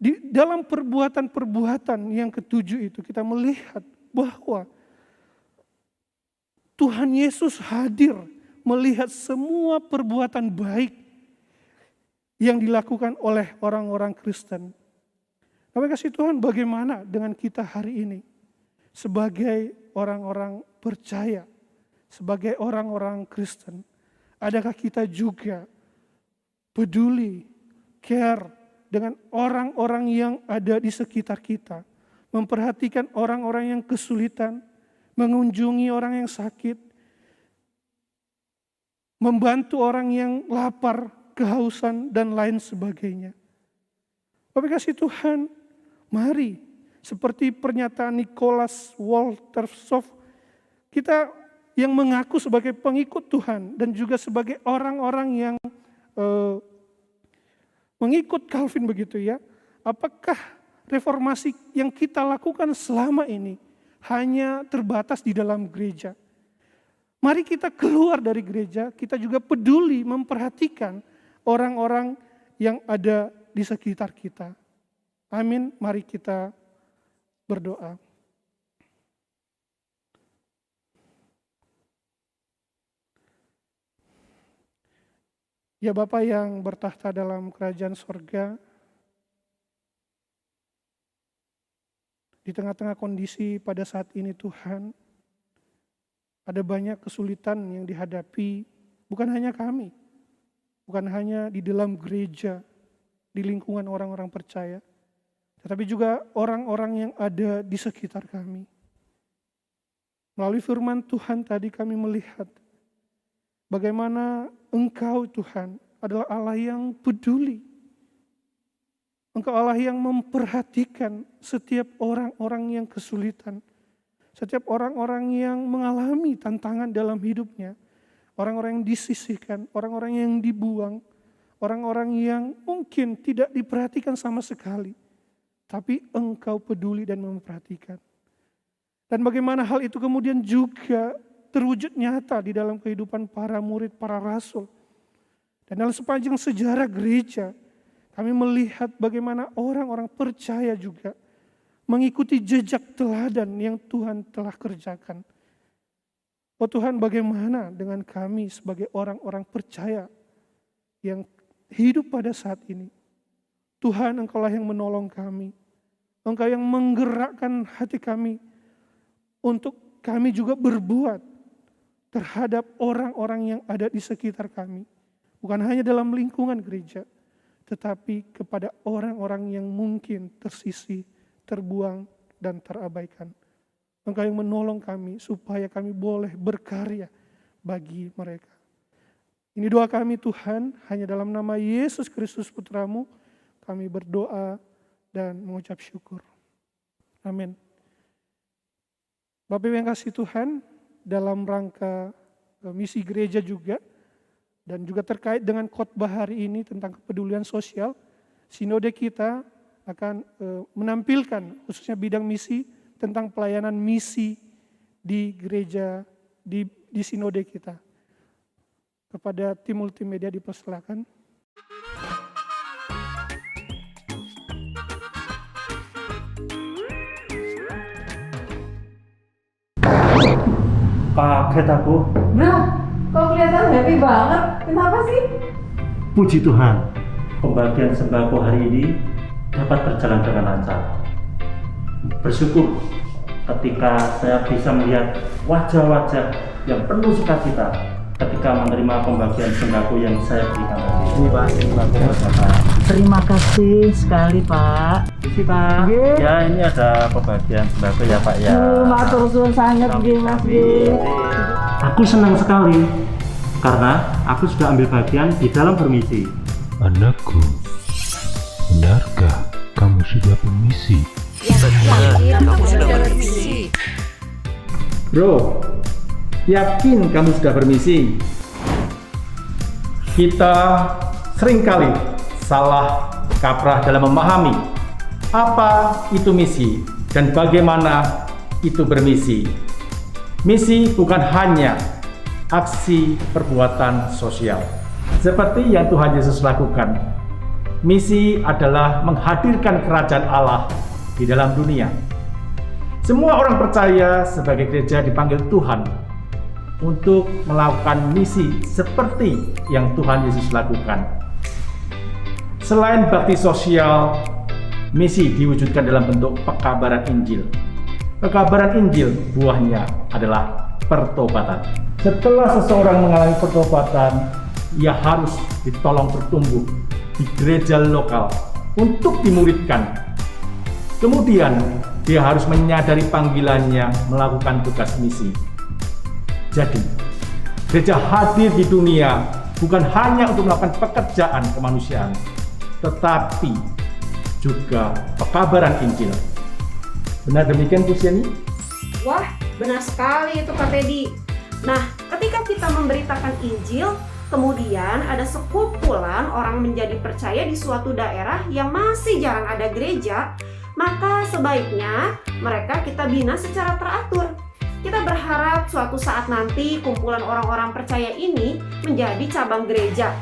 di dalam perbuatan-perbuatan yang ketujuh itu kita melihat bahwa Tuhan Yesus hadir melihat semua perbuatan baik yang dilakukan oleh orang-orang Kristen. Bapak kasih Tuhan, bagaimana dengan kita hari ini sebagai orang-orang percaya, sebagai orang-orang Kristen? Adakah kita juga peduli, care dengan orang-orang yang ada di sekitar kita, memperhatikan orang-orang yang kesulitan, mengunjungi orang yang sakit, membantu orang yang lapar, kehausan, dan lain sebagainya. Bapak kasih Tuhan, mari seperti pernyataan Nicholas Wolterstorff, kita yang mengaku sebagai pengikut Tuhan dan juga sebagai orang-orang yang mengikut Calvin begitu ya. Apakah reformasi yang kita lakukan selama ini hanya terbatas di dalam gereja? Mari kita keluar dari gereja, kita juga peduli memperhatikan orang-orang yang ada di sekitar kita. Amin, mari kita berdoa. Ya Bapa yang bertahta dalam kerajaan sorga, di tengah-tengah kondisi pada saat ini Tuhan, ada banyak kesulitan yang dihadapi, bukan hanya kami, bukan hanya di dalam gereja, di lingkungan orang-orang percaya, tetapi juga orang-orang yang ada di sekitar kami. Melalui firman Tuhan tadi kami melihat bagaimana Engkau Tuhan adalah Allah yang peduli. Engkau Allah yang memperhatikan setiap orang-orang yang kesulitan. Setiap orang-orang yang mengalami tantangan dalam hidupnya. Orang-orang yang disisihkan, orang-orang yang dibuang. Orang-orang yang mungkin tidak diperhatikan sama sekali. Tapi Engkau peduli dan memperhatikan. Dan bagaimana hal itu kemudian juga terwujud nyata di dalam kehidupan para murid, para rasul. Dan dalam sepanjang sejarah gereja, kami melihat bagaimana orang-orang percaya juga mengikuti jejak teladan yang Tuhan telah kerjakan. Oh Tuhan, bagaimana dengan kami sebagai orang-orang percaya yang hidup pada saat ini? Tuhan, Engkaulah yang menolong kami. Engkau yang menggerakkan hati kami untuk kami juga berbuat terhadap orang-orang yang ada di sekitar kami. Bukan hanya dalam lingkungan gereja, tetapi kepada orang-orang yang mungkin tersisih, terbuang, dan terabaikan. Engkau yang menolong kami supaya kami boleh berkarya bagi mereka. Ini doa kami Tuhan, hanya dalam nama Yesus Kristus Putra-Mu, kami berdoa dan mengucap syukur. Amin. Bapak yang kasih Tuhan, dalam rangka misi gereja juga, dan juga terkait dengan khotbah hari ini tentang kepedulian sosial, sinode kita akan menampilkan khususnya bidang misi tentang pelayanan misi di gereja, di sinode kita. Kepada tim multimedia dipersilakan. Kaget aku. Bro, kok kelihatan happy banget? Kenapa sih? Puji Tuhan, pembagian sembako hari ini dapat berjalan dengan lancar. Bersyukur ketika saya bisa melihat wajah-wajah yang penuh sukacita ketika menerima pembagian sembako yang saya berikan tadi. Ini Pak, sembako. Terima kasih sekali Pak. Isi Pak. Nggih. Ya ini ada pembagian sembako ya Pak ya. Matur suwun sangat nggih Mas nggih. Aku senang sekali karena aku sudah ambil bagian di dalam bermisi. Anakku, benarkah kamu sudah bermisi? Bro, yakin kamu sudah bermisi? Kita seringkali salah kaprah dalam memahami apa itu misi dan bagaimana itu bermisi. Misi bukan hanya aksi perbuatan sosial. Seperti yang Tuhan Yesus lakukan, misi adalah menghadirkan kerajaan Allah di dalam dunia. Semua orang percaya sebagai gereja dipanggil Tuhan untuk melakukan misi seperti yang Tuhan Yesus lakukan. Selain bakti sosial, misi diwujudkan dalam bentuk pekabaran Injil. Pekabaran Injil buahnya adalah pertobatan. Setelah seseorang mengalami pertobatan, ia harus ditolong bertumbuh di gereja lokal untuk dimuridkan. Kemudian, dia harus menyadari panggilannya melakukan tugas misi. Jadi, gereja hadir di dunia bukan hanya untuk melakukan pekerjaan kemanusiaan, tetapi juga pekabaran Injil. Benar demikian, Bu Siani? Wah, benar sekali itu Kak Teddy. Nah, ketika kita memberitakan Injil, kemudian ada sekumpulan orang menjadi percaya di suatu daerah yang masih jarang ada gereja, maka sebaiknya mereka kita bina secara teratur. Kita berharap suatu saat nanti kumpulan orang-orang percaya ini menjadi cabang gereja.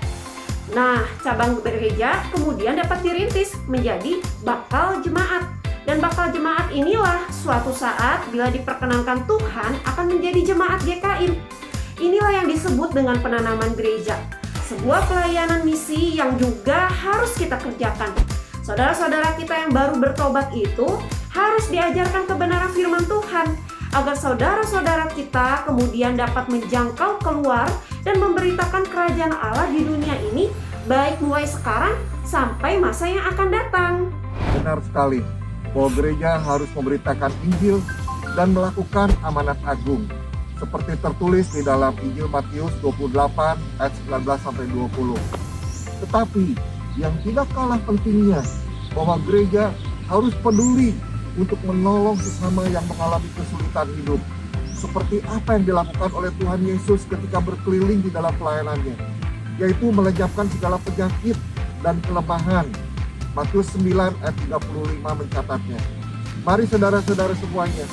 Nah, cabang gereja kemudian dapat dirintis menjadi bakal jemaat. Dan bakal jemaat inilah suatu saat bila diperkenankan Tuhan akan menjadi jemaat GKIM. Inilah yang disebut dengan penanaman gereja. Sebuah pelayanan misi yang juga harus kita kerjakan. Saudara-saudara kita yang baru bertobat itu harus diajarkan kebenaran firman Tuhan, agar saudara-saudara kita kemudian dapat menjangkau keluar dan memberitakan kerajaan Allah di dunia ini, baik mulai sekarang sampai masa yang akan datang. Benar sekali, bahwa gereja harus memberitakan Injil dan melakukan amanat agung, seperti tertulis di dalam Injil Matius 28 ayat 19-20. Tetapi yang tidak kalah pentingnya, bahwa gereja harus peduli untuk menolong sesama yang mengalami kesulitan hidup, seperti apa yang dilakukan oleh Tuhan Yesus ketika berkeliling di dalam pelayanannya, yaitu melenyapkan segala penyakit dan kelemahan. Matius 9 ayat 35 mencatatnya. Mari saudara-saudara semuanya,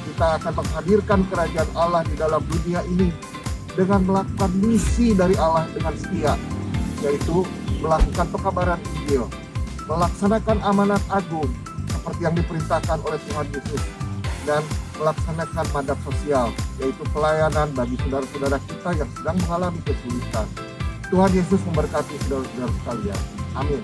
kita akan menghadirkan kerajaan Allah di dalam dunia ini dengan melakukan misi dari Allah dengan setia, yaitu melakukan pekabaran Injil, melaksanakan amanat agung seperti yang diperintahkan oleh Tuhan Yesus, dan melaksanakan mandat sosial, yaitu pelayanan bagi saudara-saudara kita yang sedang mengalami kesulitan. Tuhan Yesus memberkati saudara-saudara sekalian. Amin.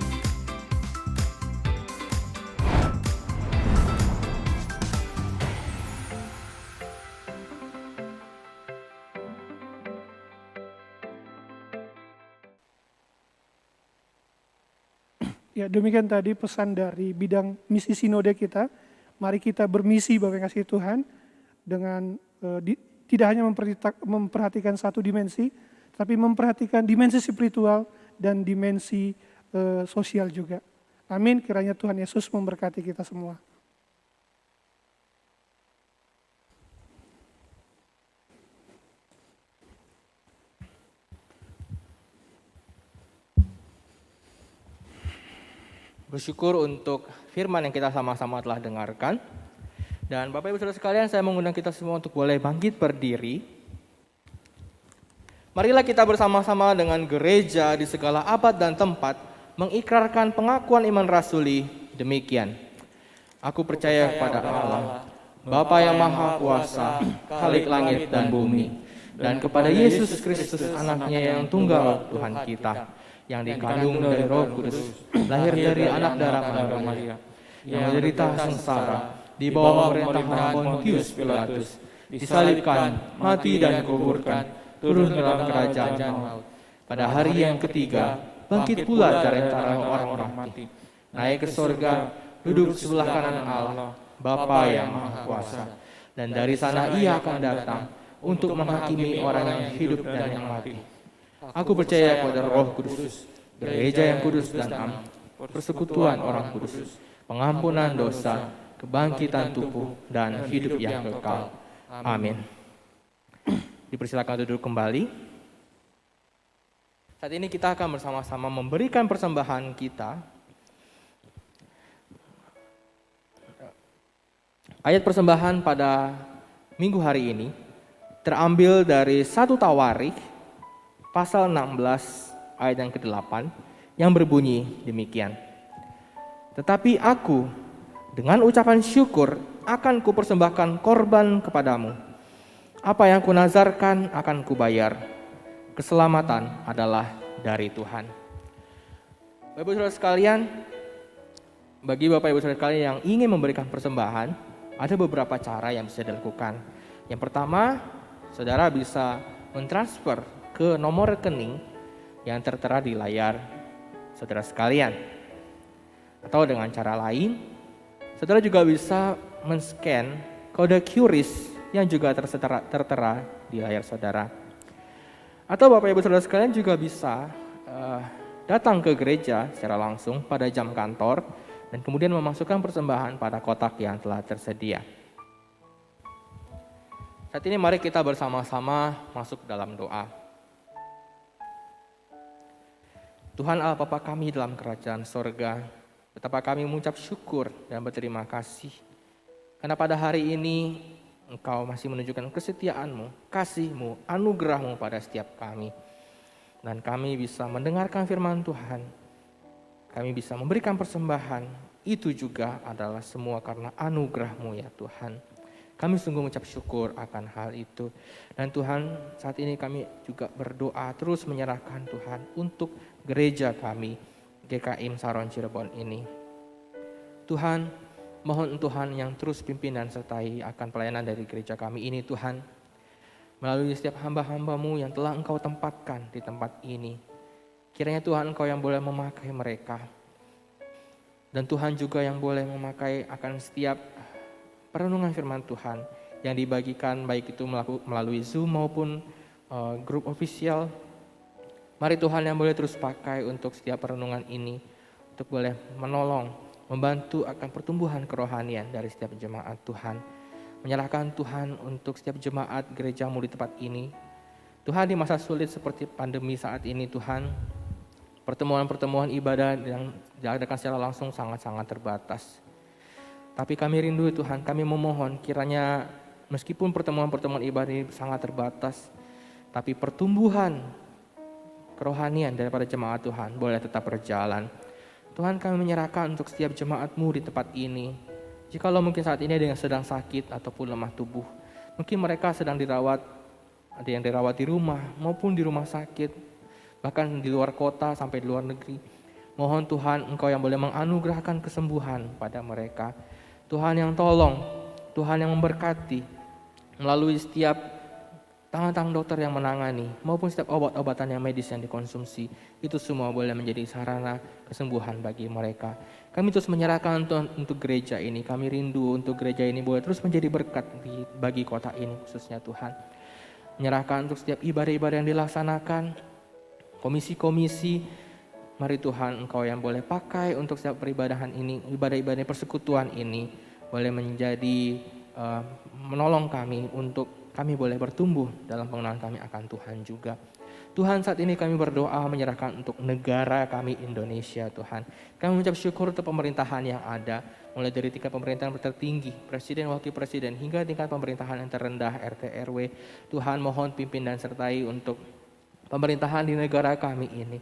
Ya, demikian tadi pesan dari bidang misi sinode kita. Mari kita bermisi Bapak yang kasih Tuhan dengan tidak hanya memperhatikan satu dimensi, tapi memperhatikan dimensi spiritual dan dimensi sosial juga. Amin, kiranya Tuhan Yesus memberkati kita semua. Bersyukur untuk firman yang kita sama-sama telah dengarkan. Dan Bapak Ibu Saudara sekalian, saya mengundang kita semua untuk boleh bangkit berdiri. Marilah kita bersama-sama dengan gereja di segala abad dan tempat mengikrarkan pengakuan iman rasuli demikian. Aku percaya kepada Allah, Bapa yang Maha Kuasa, Khalik langit dan bumi, dan kepada Yesus Kristus anaknya yang tunggal Tuhan kita, yang dikandung dari Roh Kudus, lahir dari anak darah Maria, yang menderita sengsara di bawah pemerintahan Pontius Pilatus, disalibkan, mati dan dikuburkan, turun ke dalam kerajaan maut. Pada hari yang ketiga, bangkit pula dari antara orang-orang mati, naik ke sorga, duduk sebelah kanan Allah, Bapa yang Maha Kuasa, dan dari sana Ia akan datang untuk menghakimi orang yang hidup dan yang mati. Aku percaya kepada Roh Kudus, gereja yang kudus dan am, persekutuan orang kudus, pengampunan dosa, kebangkitan tubuh, dan hidup yang kekal. Amin. Dipersilakan duduk kembali. Saat ini kita akan bersama-sama memberikan persembahan kita. Ayat persembahan pada minggu hari ini terambil dari 1 Tawarikh pasal 16 ayat yang ke-8 yang berbunyi demikian. Tetapi aku dengan ucapan syukur akan kupersembahkan korban kepadamu. Apa yang kunazarkan akan kubayar. Keselamatan adalah dari Tuhan. Bapak Ibu Saudara sekalian, bagi Bapak Ibu Saudara sekalian yang ingin memberikan persembahan, ada beberapa cara yang bisa dilakukan. Yang pertama, saudara bisa mentransfer ke nomor rekening yang tertera di layar saudara sekalian. Atau dengan cara lain, saudara juga bisa men-scan kode QRIS yang juga tertera di layar saudara. Atau Bapak Ibu Saudara sekalian juga bisa datang ke gereja secara langsung pada jam kantor dan kemudian memasukkan persembahan pada kotak yang telah tersedia. Saat ini mari kita bersama-sama masuk dalam doa. Tuhan Allah Bapa kami dalam kerajaan sorga, betapa kami mengucap syukur dan berterima kasih karena pada hari ini Engkau masih menunjukkan kesetiaan-Mu, kasih-Mu, anugerah-Mu pada setiap kami. Dan kami bisa mendengarkan firman Tuhan, kami bisa memberikan persembahan, itu juga adalah semua karena anugerah-Mu ya Tuhan. Kami sungguh mengucap syukur akan hal itu. Dan Tuhan, saat ini kami juga berdoa terus menyerahkan Tuhan untuk gereja kami, GKIM Saron Cirebon ini. Tuhan, mohon Tuhan yang terus pimpin dan sertai akan pelayanan dari gereja kami ini Tuhan. Melalui setiap hamba-hamba-Mu yang telah Engkau tempatkan di tempat ini. Kiranya Tuhan Engkau yang boleh memakai mereka. Dan Tuhan juga yang boleh memakai akan setiap perenungan firman Tuhan yang dibagikan baik itu melalui Zoom maupun grup official. Mari Tuhan yang boleh terus pakai untuk setiap perenungan ini, untuk boleh menolong, membantu akan pertumbuhan kerohanian dari setiap jemaat Tuhan. Menyerahkan Tuhan untuk setiap jemaat gereja-Mu di tempat ini. Tuhan, di masa sulit seperti pandemi saat ini Tuhan, pertemuan-pertemuan ibadah yang diadakan secara langsung sangat-sangat terbatas. Tapi kami rindu Tuhan, kami memohon kiranya meskipun pertemuan-pertemuan ibadah ini sangat terbatas, tapi pertumbuhan kerohanian daripada jemaat Tuhan boleh tetap berjalan. Tuhan, kami menyerahkan untuk setiap jemaat-Mu di tempat ini. Jikalau mungkin saat ini ada yang sedang sakit ataupun lemah tubuh, mungkin mereka sedang dirawat, ada yang dirawat di rumah maupun di rumah sakit, bahkan di luar kota sampai di luar negeri. Mohon Tuhan Engkau yang boleh menganugerahkan kesembuhan pada mereka. Tuhan yang tolong, Tuhan yang memberkati melalui setiap tangan-tangan dokter yang menangani maupun setiap obat-obatan yang medis yang dikonsumsi, itu semua boleh menjadi sarana kesembuhan bagi mereka. Kami terus menyerahkan Tuhan untuk gereja ini. Kami rindu untuk gereja ini boleh terus menjadi berkat bagi kota ini khususnya Tuhan. Menyerahkan untuk setiap ibadah-ibadah yang dilaksanakan, komisi-komisi. Mari Tuhan Engkau yang boleh pakai untuk setiap peribadahan ini, ibadah-ibadah persekutuan ini boleh menjadi menolong kami untuk kami boleh bertumbuh dalam pengenalan kami akan Tuhan juga. Tuhan, saat ini kami berdoa menyerahkan untuk negara kami Indonesia Tuhan. Kami mengucap syukur untuk pemerintahan yang ada, mulai dari tingkat pemerintahan tertinggi, presiden, wakil presiden, hingga tingkat pemerintahan yang terendah, RT, RW. Tuhan, mohon pimpin dan sertai untuk pemerintahan di negara kami ini.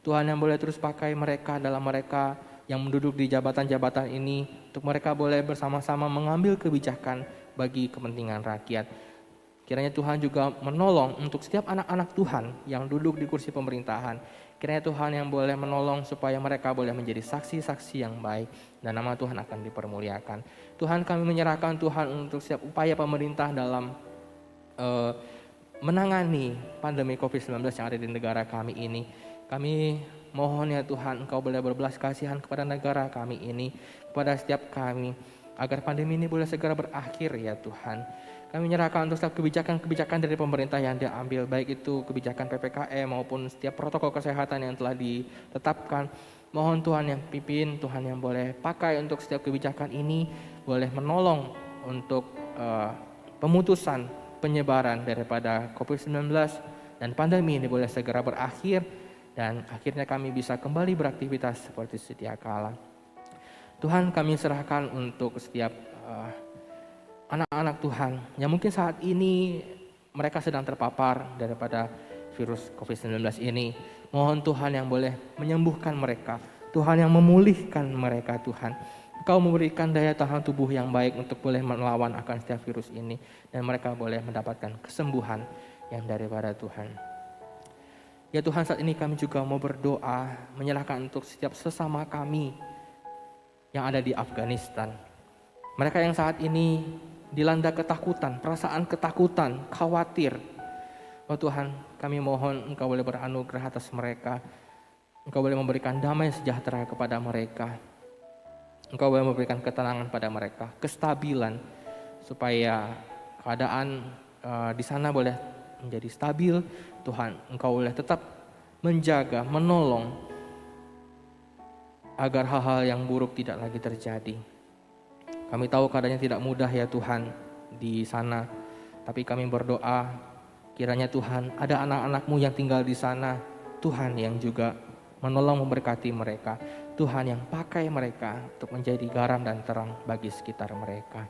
Tuhan yang boleh terus pakai mereka dalam mereka yang menduduk di jabatan-jabatan ini, untuk mereka boleh bersama-sama mengambil kebijakan bagi kepentingan rakyat. Kiranya Tuhan juga menolong untuk setiap anak-anak Tuhan yang duduk di kursi pemerintahan. Kiranya Tuhan yang boleh menolong supaya mereka boleh menjadi saksi-saksi yang baik dan nama Tuhan akan dipermuliakan. Tuhan, kami menyerahkan Tuhan untuk setiap upaya pemerintah dalam menangani pandemi COVID-19 yang ada di negara kami ini. Kami mohon ya Tuhan, Engkau boleh berbelas kasihan kepada negara kami ini, kepada setiap kami, agar pandemi ini boleh segera berakhir ya Tuhan. Kami menyerahkan untuk setiap kebijakan-kebijakan dari pemerintah yang diambil, baik itu kebijakan PPKM maupun setiap protokol kesehatan yang telah ditetapkan. Mohon Tuhan yang pimpin, Tuhan yang boleh pakai untuk setiap kebijakan ini, boleh menolong untuk pemutusan penyebaran daripada COVID-19 dan pandemi ini boleh segera berakhir dan akhirnya kami bisa kembali beraktivitas seperti sedia kala. Tuhan, kami serahkan untuk setiap anak-anak Tuhan yang mungkin saat ini mereka sedang terpapar daripada virus COVID-19 ini. Mohon Tuhan yang boleh menyembuhkan mereka, Tuhan yang memulihkan mereka Tuhan. Engkau memberikan daya tahan tubuh yang baik untuk boleh melawan akan setiap virus ini. Dan mereka boleh mendapatkan kesembuhan yang daripada Tuhan. Ya Tuhan, saat ini kami juga mau berdoa, menyerahkan untuk setiap sesama kami yang ada di Afghanistan. Mereka yang saat ini dilanda ketakutan, perasaan ketakutan, khawatir. Oh Tuhan, kami mohon Engkau boleh beranugerah atas mereka. Engkau boleh memberikan damai sejahtera kepada mereka. Engkau boleh memberikan ketenangan pada mereka, kestabilan, supaya keadaan di sana boleh menjadi stabil. Tuhan, Engkau boleh tetap menjaga, menolong, agar hal-hal yang buruk tidak lagi terjadi. Kami tahu keadaannya tidak mudah ya Tuhan di sana, tapi kami berdoa kiranya Tuhan ada anak-anak-Mu yang tinggal di sana, Tuhan yang juga menolong memberkati mereka, Tuhan yang pakai mereka untuk menjadi garam dan terang bagi sekitar mereka.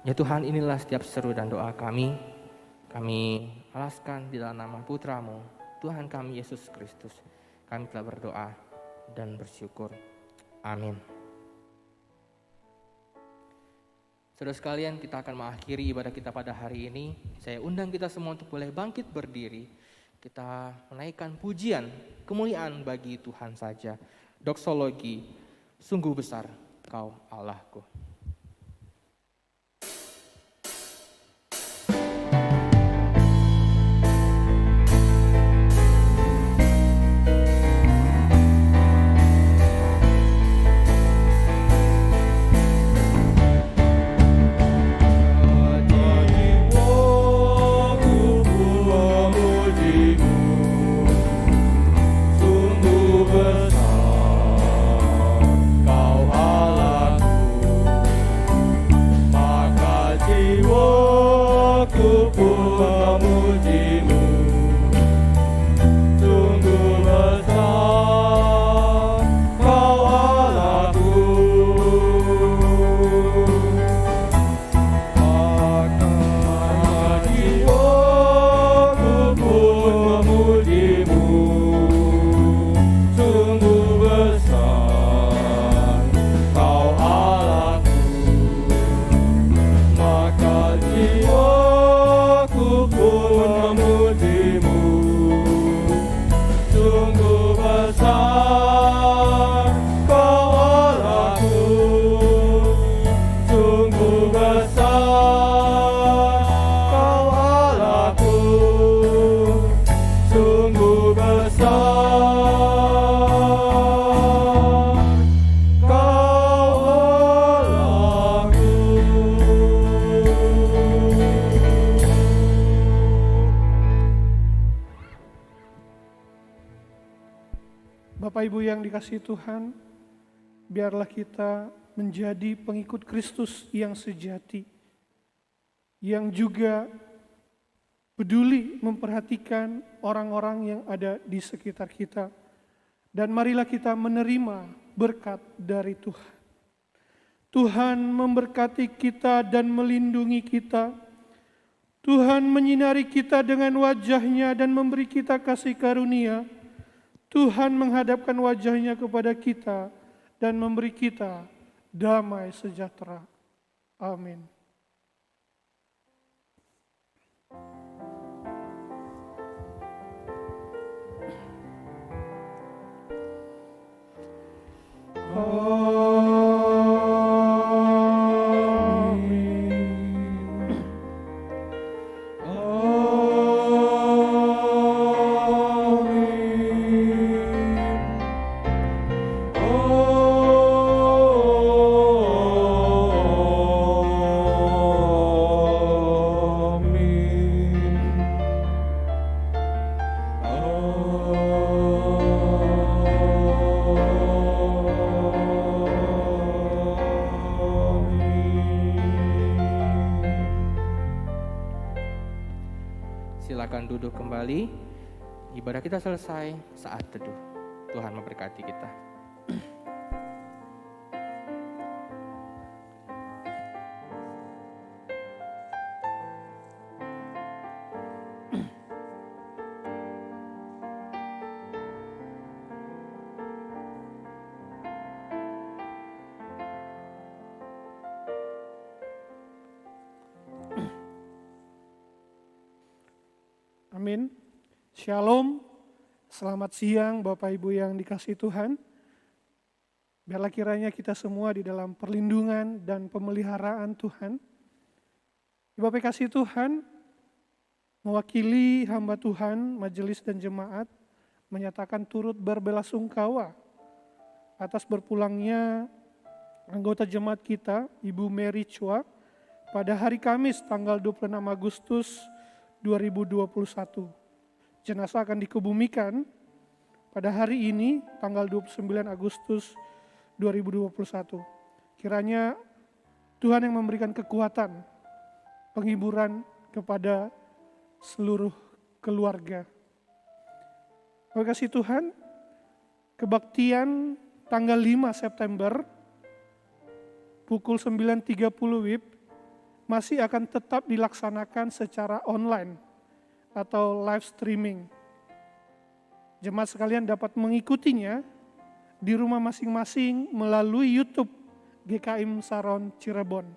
Ya Tuhan, inilah setiap seru dan doa kami alaskan di dalam nama Putra-Mu, Tuhan kami Yesus Kristus. Kami telah berdoa dan bersyukur. Amin. Saudara sekalian, kita akan mengakhiri ibadah kita pada hari ini. Saya undang kita semua untuk boleh bangkit berdiri. Kita menaikkan pujian, kemuliaan bagi Tuhan saja. Doksologi, sungguh besar Kau Allahku. Bapak Ibu yang dikasihi Tuhan, biarlah kita menjadi pengikut Kristus yang sejati, yang juga peduli memperhatikan orang-orang yang ada di sekitar kita. Dan marilah kita menerima berkat dari Tuhan. Tuhan memberkati kita dan melindungi kita. Tuhan menyinari kita dengan wajah-Nya dan memberi kita kasih karunia. Tuhan menghadapkan wajah-Nya kepada kita dan memberi kita damai sejahtera. Amin. Silakan duduk kembali. Ibadah kita selesai, saat teduh. Tuhan memberkati kita. Amin. Shalom, selamat siang Bapak Ibu yang dikasihi Tuhan. Biarlah kiranya kita semua di dalam perlindungan dan pemeliharaan Tuhan. Bapak kasih Tuhan, mewakili hamba Tuhan, majelis dan jemaat, menyatakan turut berbelasungkawa atas berpulangnya anggota jemaat kita, Ibu Mary Chua, pada hari Kamis tanggal 26 Agustus 2021. Jenazah akan dikebumikan pada hari ini tanggal 29 Agustus 2021. Kiranya Tuhan yang memberikan kekuatan, penghiburan kepada seluruh keluarga. Terima kasih Tuhan, kebaktian tanggal 5 September pukul 9.30 WIB masih akan tetap dilaksanakan secara online atau live streaming. Jemaat sekalian dapat mengikutinya di rumah masing-masing melalui YouTube GKIM Saron Cirebon.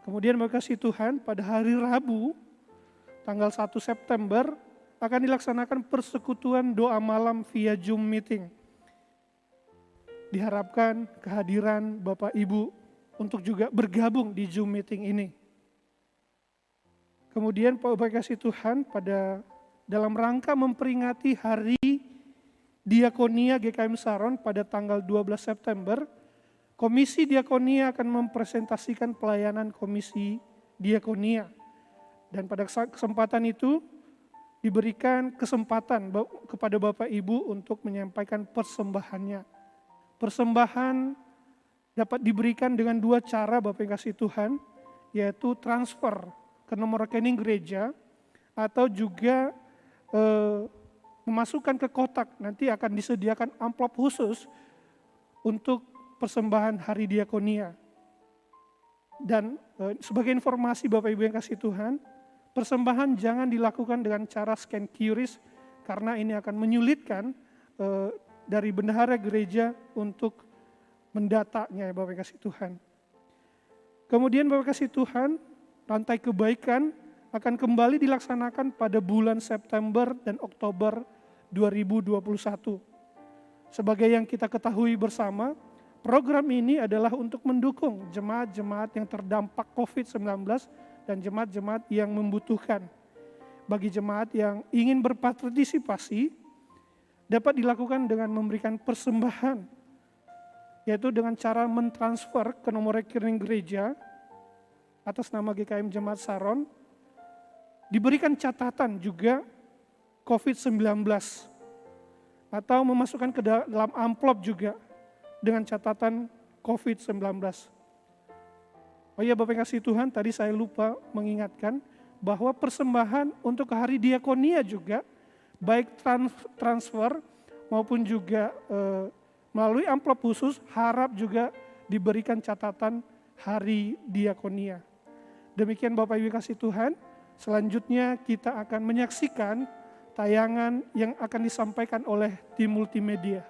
Kemudian berkasih Tuhan, pada hari Rabu tanggal 1 September akan dilaksanakan persekutuan doa malam via Zoom meeting. Diharapkan kehadiran Bapak Ibu untuk juga bergabung di Zoom meeting ini. Kemudian Bapak kasih Tuhan, pada dalam rangka memperingati Hari Diakonia GKIM Saron pada tanggal 12 September, Komisi Diakonia akan mempresentasikan pelayanan Komisi Diakonia. Dan pada kesempatan itu diberikan kesempatan kepada Bapak Ibu untuk menyampaikan persembahannya. Persembahan dapat diberikan dengan dua cara Bapak yang kasih Tuhan, yaitu transfer ke nomor rekening gereja atau juga memasukkan ke kotak. Nanti akan disediakan amplop khusus untuk persembahan Hari Diakonia. Dan sebagai informasi Bapak Ibu yang kasih Tuhan, persembahan jangan dilakukan dengan cara scan QRIS karena ini akan menyulitkan dari bendahara gereja untuk mendatanya ya Bapak yang kasih Tuhan. Kemudian Bapak kasih Tuhan, rantai kebaikan akan kembali dilaksanakan pada bulan September dan Oktober 2021. Sebagai yang kita ketahui bersama, program ini adalah untuk mendukung jemaat-jemaat yang terdampak COVID-19 dan jemaat-jemaat yang membutuhkan. Bagi jemaat yang ingin berpartisipasi, dapat dilakukan dengan memberikan persembahan, yaitu dengan cara mentransfer ke nomor rekening gereja atas nama GKIM Jemaat Saron, diberikan catatan juga COVID-19 atau memasukkan ke dalam amplop juga dengan catatan COVID-19. Oh ya Bapak yang kasih Tuhan, tadi saya lupa mengingatkan bahwa persembahan untuk Hari Diakonia juga, baik transfer maupun juga melalui amplop khusus, harap juga diberikan catatan Hari Diakonia. Demikian Bapak Ibu kasih Tuhan, selanjutnya kita akan menyaksikan tayangan yang akan disampaikan oleh tim multimedia.